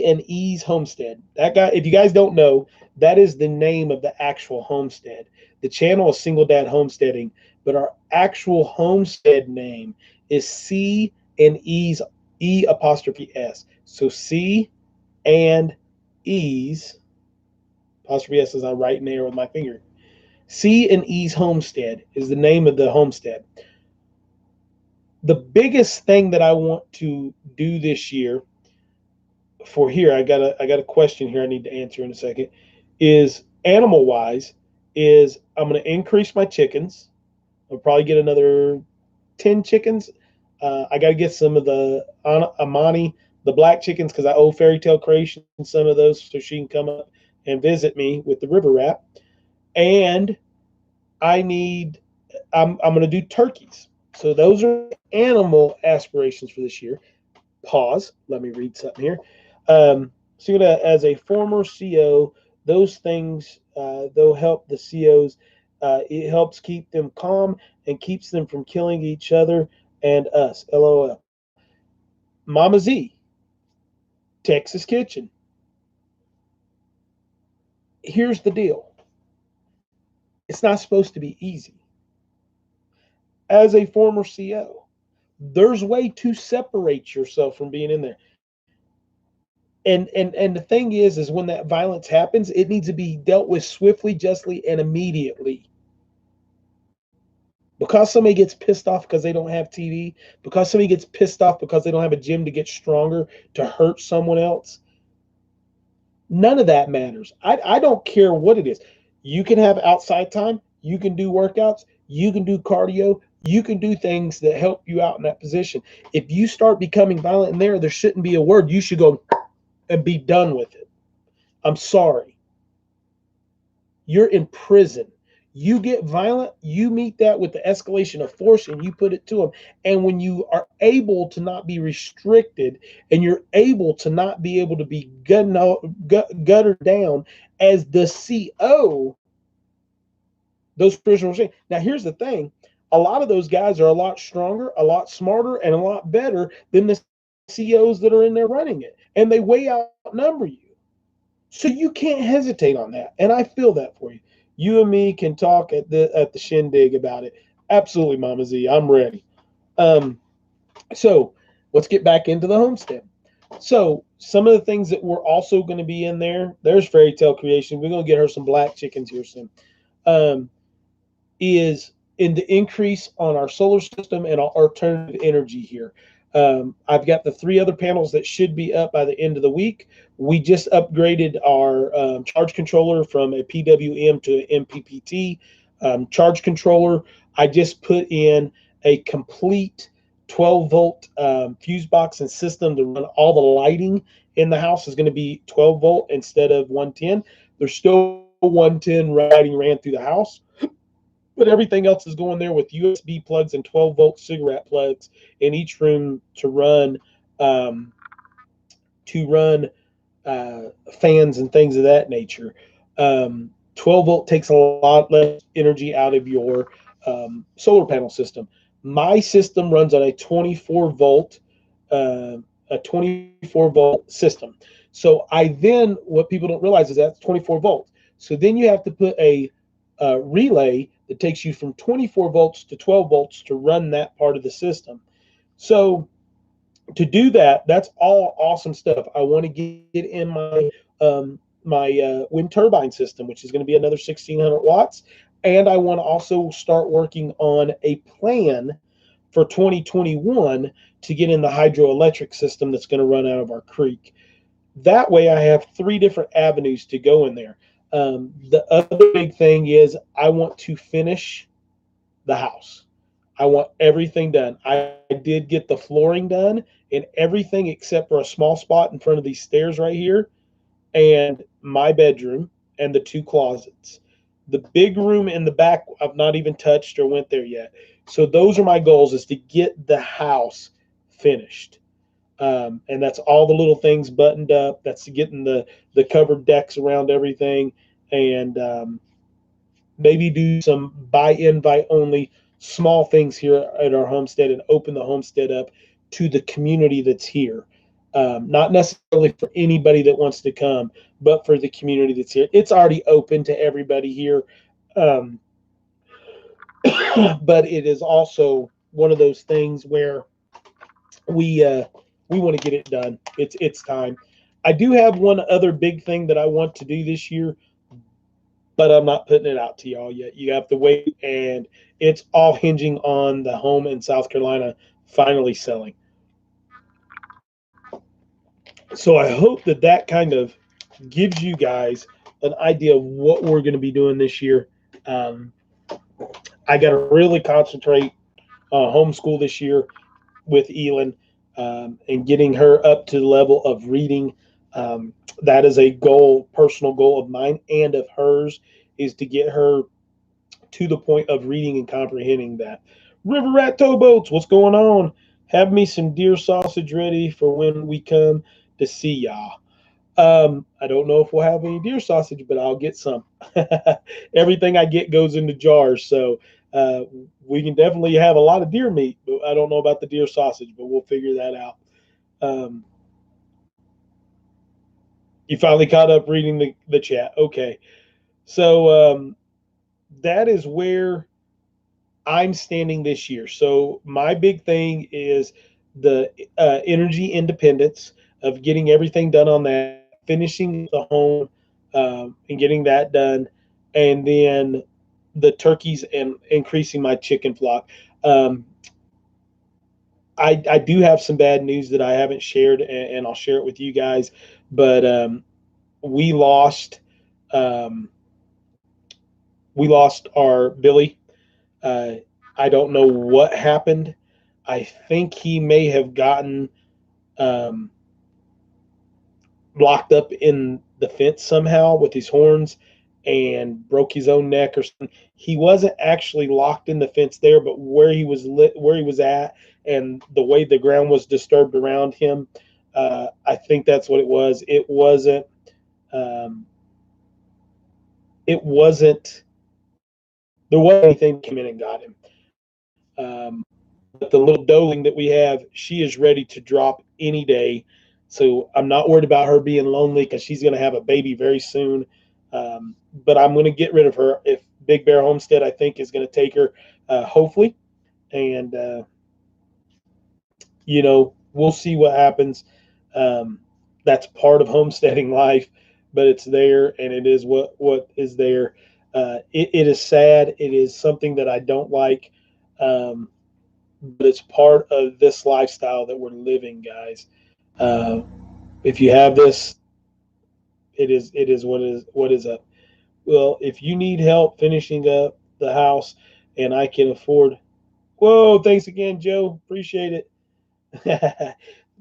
and E's Homestead? That guy, if you guys don't know, that is the name of the actual homestead. The channel is Single Dad Homesteading, but our actual homestead name is C and E's E''S. So C and E's apostrophe S, as I'm writing there with my finger. C and E's Homestead is the name of the homestead. The biggest thing that I want to do this year for here, I got a question here I need to answer in a second, is animal wise, is I'm going to increase my chickens. I'll probably get another 10 chickens. I got to get some of the Amani, the black chickens, because I owe Fairy Tale Creation some of those so she can come up and visit me with the river rat. And I'm going to do turkeys. So those are animal aspirations for this year. Pause. Let me read something here. So as a former CO, those things they'll help the COs. It helps keep them calm and keeps them from killing each other and us. LOL. Mama Z, Texas Kitchen. Here's the deal. It's not supposed to be easy. As a former CO, there's way to separate yourself from being in there. And the thing is when that violence happens, it needs to be dealt with swiftly, justly, and immediately. Because somebody gets pissed off because they don't have TV, because somebody gets pissed off because they don't have a gym to get stronger to hurt someone else, none of that matters. I don't care what it is. You can have outside time, you can do workouts, you can do cardio, you can do things that help you out in that position. If you start becoming violent in there shouldn't be a word. You should go and be done with it. I'm sorry. You're in prison. You get violent, you meet that with the escalation of force and you put it to them. And when you are able to not be restricted and you're able to not be able to be guttered down as the CO, those prisoners. Now, here's the thing. A lot of those guys are a lot stronger, a lot smarter, and a lot better than the COs that are in there running it. And they way outnumber you. So you can't hesitate on that. And I feel that for you. You and me can talk at the shindig about it. Absolutely, Mama Z. I'm ready. So let's get back into the homestead. So some of the things that we're also going to be in there, there's Fairy Tale Creation. We're going to get her some black chickens here soon. Is in the increase on our solar system and our alternative energy here. I've got the 3 other panels that should be up by the end of the week. We just upgraded our charge controller from a PWM to an MPPT charge controller. I just put in a complete 12-volt fuse box and system to run all the lighting in the house is going to be 12-volt instead of 110. There's still 110 lighting ran through the house, but everything else is going there with USB plugs and 12-volt cigarette plugs in each room to run fans and things of that nature. 12-volt takes a lot less energy out of your solar panel system. My system runs on a 24-volt system. So what people don't realize is that's 24 volts. So then you have to put a relay that takes you from 24 volts to 12 volts to run that part of the system. So to do that, that's all awesome stuff. I want to get in my wind turbine system, which is going to be another 1,600 watts. And I want to also start working on a plan for 2021 to get in the hydroelectric system that's going to run out of our creek. That way I have 3 different avenues to go in there. The other big thing is I want to finish the house. I want everything done. I did get the flooring done and everything except for a small spot in front of these stairs right here and my bedroom and the 2 closets. The big room in the back I've not even touched or went there yet. So those are my goals, is to get the house finished. And that's all the little things buttoned up. That's getting the covered decks around everything, and maybe do some by invite only small things here at our homestead and open the homestead up to the community that's here. Not necessarily for anybody that wants to come, but for the community that's here. It's already open to everybody here. But it is also one of those things where we want to get it done. It's time. I do have one other big thing that I want to do this year, but I'm not putting it out to y'all yet. You have to wait, and it's all hinging on the home in South Carolina finally selling. So I hope that kind of gives you guys an idea of what we're going to be doing this year. I got to really concentrate on homeschool this year with ELYN, and getting her up to the level of reading. That is a goal, personal goal of mine and of hers, is to get her to the point of reading and comprehending that. River Rat Towboats, what's going on? Have me some deer sausage ready for when we come to see y'all. I don't know if we'll have any deer sausage, but I'll get some. Everything I get goes into jars, so uh, we can definitely have a lot of deer meat. But I don't know about the deer sausage, but we'll figure that out. Um, you finally caught up reading the chat. Okay, so that is where I'm standing this year. So my big thing is the energy independence of getting everything done on that, finishing the home, and getting that done, and then the turkeys and increasing my chicken flock. Um, I do have some bad news that I haven't shared, and I'll share it with you guys. But we lost um, we lost our Billy. Uh, I don't know what happened. I think he may have gotten um, locked up in the fence somehow with his horns and broke his own neck or something. He wasn't actually locked in the fence there, but where he was where he was at, and the way the ground was disturbed around him, I think that's what it was. It wasn't. Um, it wasn't. There wasn't anything that came in and got him. But the little doeling that we have, she is ready to drop any day. So I'm not worried about her being lonely because she's going to have a baby very soon. But I'm going to get rid of her. If Big Bear Homestead, I think, is going to take her, hopefully. And, we'll see what happens. Um, that's part of homesteading life, but it's there, and it is what is there. It is sad. It is something that I don't like. Um, but it's part of this lifestyle that we're living, guys. Uh, if you have this, it is what is up. Well, if you need help finishing up the house, and I can afford, whoa, thanks again, Joe. Appreciate it.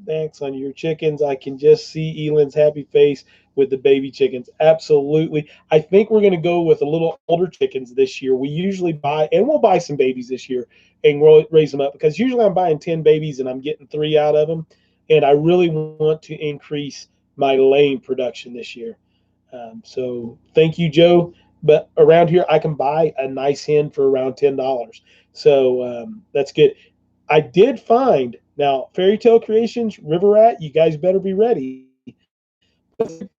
Thanks on your chickens. I can just see ELYN's happy face with the baby chickens. Absolutely. I think we're going to go with a little older chickens this year. We usually buy, and we'll buy some babies this year and we'll raise them up, because usually I'm buying 10 babies and I'm getting 3 out of them. And I really want to increase my laying production this year. So thank you, Joe. But around here, I can buy a nice hen for around $10. So that's good. I did find, now Fairy Tale Creations, River Rat, you guys better be ready.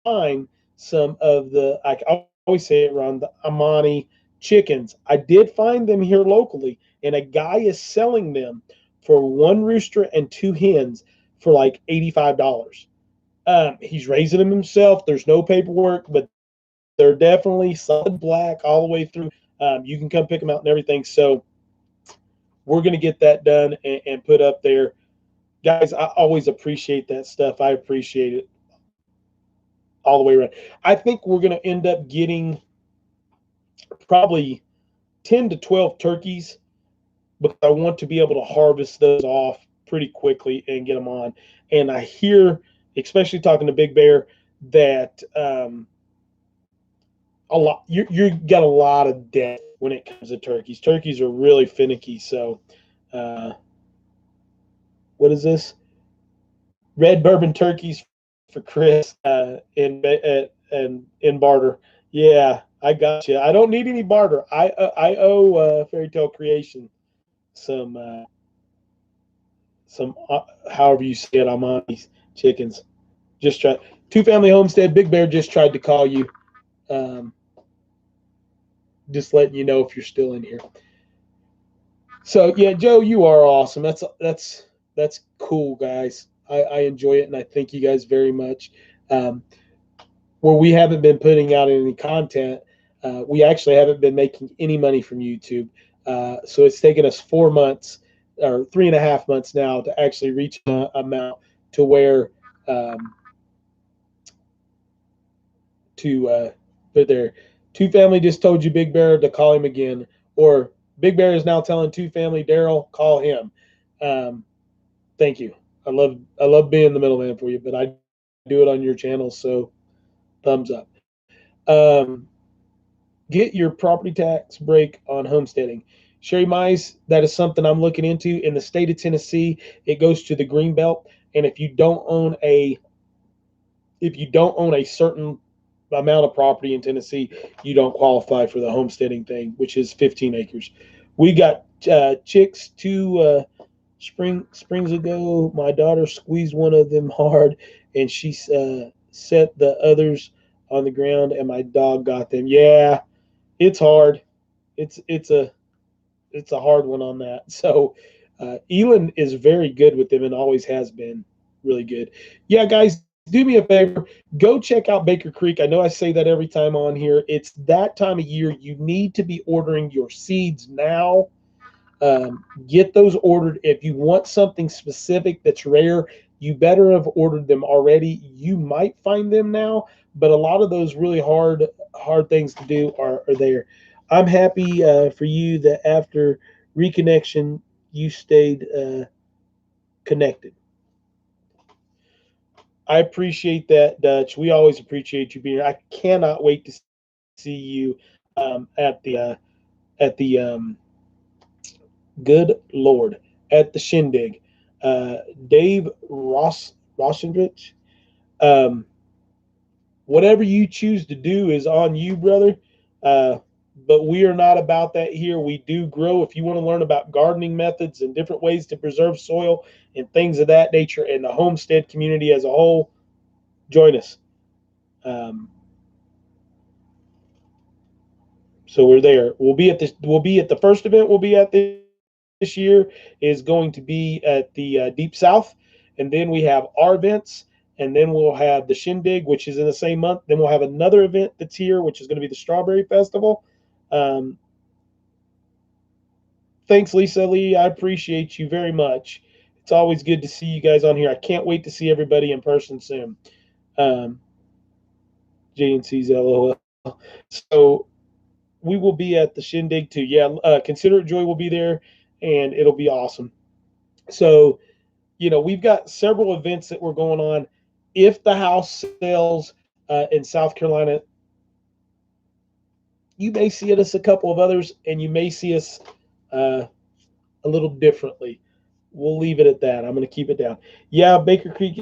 Find some of the, I always say it wrong, the Amani chickens. I did find them here locally, and a guy is selling them for 1 rooster and 2 hens for like $85. He's raising them himself. There's no paperwork, but they're definitely solid black all the way through. You can come pick them out and everything. So we're going to get that done and put up there. Guys, I always appreciate that stuff. I appreciate it all the way around. I think we're going to end up getting probably 10 to 12 turkeys, because I want to be able to harvest those off pretty quickly and get them on. And I hear, especially talking to Big Bear, that you got a lot of death when it comes to turkeys. Turkeys are really finicky. So, what is this? Red bourbon turkeys for Chris in barter. Yeah, I got you. I don't need any barter. I owe Fairy Tale Creation some however you say it. I'm on these chickens. Just try 2-family homestead. Big Bear just tried to call you. Um, just letting you know if you're still in here. So yeah, Joe, you are awesome. That's cool, guys. I enjoy it, and I thank you guys very much. Where we haven't been putting out any content, we actually haven't been making any money from YouTube. So it's taken us 4 months or 3.5 months now to actually reach an amount to where but there, 2-family just told you Big Bear to call him again, or Big Bear is now telling 2-family Daryl, call him. Thank you. I love being the middleman for you, but I do it on your channel, so thumbs up. Get your property tax break on homesteading. Sherry Mize, that is something I'm looking into. In the state of Tennessee, it goes to the green belt, and if you don't own a if you don't own a certain amount of property in Tennessee, you don't qualify for the homesteading thing, which is 15 acres. We got chicks 2 springs ago. My daughter squeezed one of them hard, and she set the others on the ground, and my dog got them. Yeah, it's hard. It's a hard one on that. So ELYN is very good with them and always has been really good. Yeah, guys, do me a favor. Go check out Baker Creek. I know I say that every time on here. It's that time of year. You need to be ordering your seeds now. Get those ordered. If you want something specific that's rare, you better have ordered them already. You might find them now, but a lot of those really hard things to do are there. I'm happy for you that after reconnection, you stayed connected. I appreciate that, Dutch. We always appreciate you being here. I cannot wait to see you at the good Lord, at the shindig. Dave Rossendrich, um, whatever you choose to do is on you, brother. But we are not about that here. We do grow. If you want to learn about gardening methods and different ways to preserve soil and things of that nature, and the homestead community as a whole, join us. Um, so we're there. We'll be at this. We'll be at the first event. We'll be at this year is going to be at the Deep South, and then we have our events, and then we'll have the Shindig, which is in the same month. Then we'll have another event that's here, which is going to be the Strawberry Festival. Um, Thanks, Lisa Lee. I appreciate you very much. It's always good to see you guys on here. I can't wait to see everybody in person soon. Um, JNC's LOL. So we will be at the Shindig too. Yeah, Considerate Joy will be there, and it'll be awesome. So, we've got several events that we're going on. If the house sells in South Carolina, you may see us a couple of others, and you may see us uh, a little differently. We'll leave it at that. I'm going to keep it down. Yeah, Baker Creek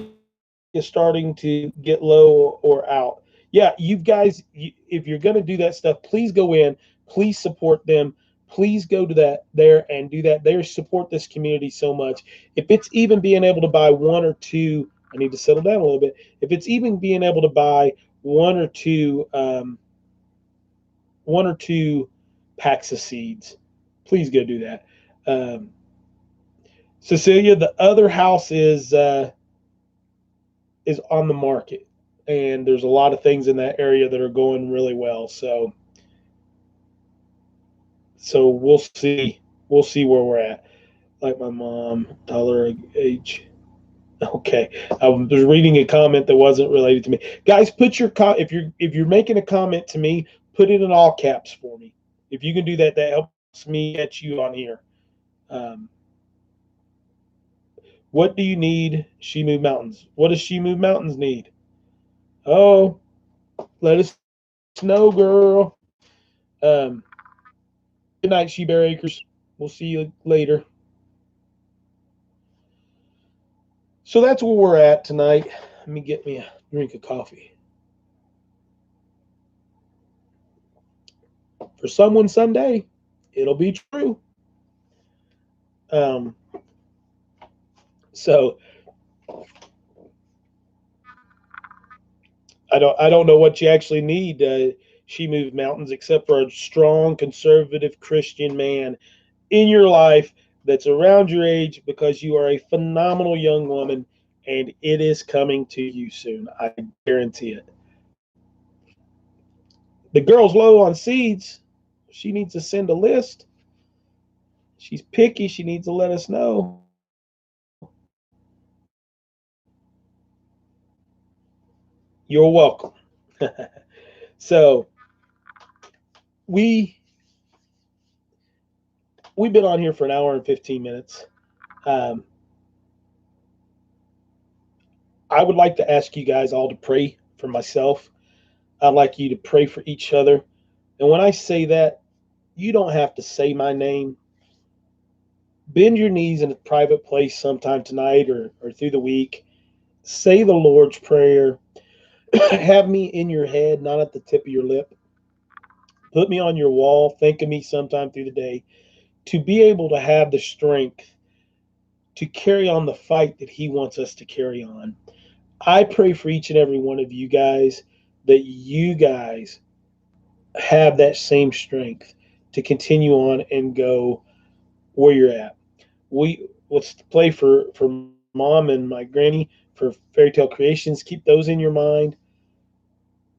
is starting to get low or out. Yeah, you guys, if you're going to do that stuff, please go in. Please support them. Please go to that there and do that. They support this community so much. If it's even being able to buy one or two, I need to settle down a little bit. If it's even being able to buy one or two packs of seeds, please go do that. Cecilia, the other house is on the market, and there's a lot of things in that area that are going really well. So we'll see. We'll see where we're at. Like my mom, tell her age. Okay, I was reading a comment that wasn't related to me. Guys, put your if you're making a comment to me, put it in all caps for me. If you can do that, that helps me get you on here. Um, what do you need? She Move Mountains. What does She Move Mountains need? Oh, let us know, girl. Um, Good night, She Bear Acres. We'll see you later. So that's where we're at tonight. Let me get me a drink of coffee. For someone someday, it'll be true. Um, so I don't know what you actually need. She Moved Mountains, except for a strong conservative Christian man in your life that's around your age, because you are a phenomenal young woman, and it is coming to you soon. I guarantee it. The girl's low on seeds. She needs to send a list. She's picky. She needs to let us know. You're welcome. So we we've been on here for an hour and 15 minutes. Um, I would like to ask you guys all to pray for myself. I'd like you to pray for each other. And when I say that, you don't have to say my name. Bend your knees in a private place sometime tonight or through the week. Say the Lord's Prayer. Have me in your head, not at the tip of your lip. Put me on your wall. Think of me sometime through the day to be able to have the strength to carry on the fight that He wants us to carry on. I pray for each and every one of you guys that you guys have that same strength to continue on and go where you're at. Let's play for mom and my granny for Fairy Tale Creations. Keep those in your mind.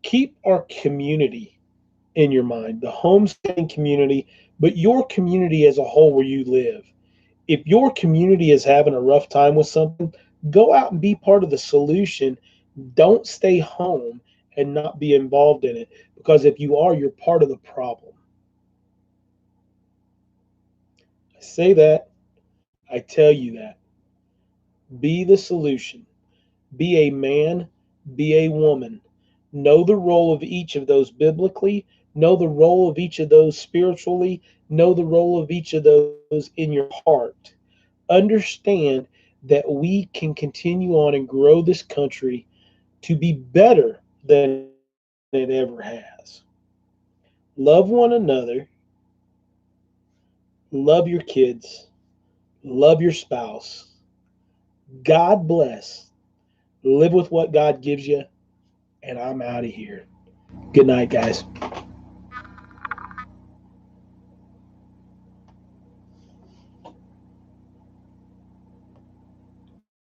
Keep our community in your mind, the homesteading community, but your community as a whole where you live. If your community is having a rough time with something, go out and be part of the solution. Don't stay home and not be involved in it, because if you are, you're part of the problem. I say that, I tell you that. Be the solution. Be a man, be a woman. Know the role of each of those biblically, know the role of each of those spiritually, know the role of each of those in your heart. Understand that we can continue on and grow this country to be better than it ever has. Love one another, love your kids, love your spouse. God bless. Live with what God gives you, and I'm out of here. Good night, guys.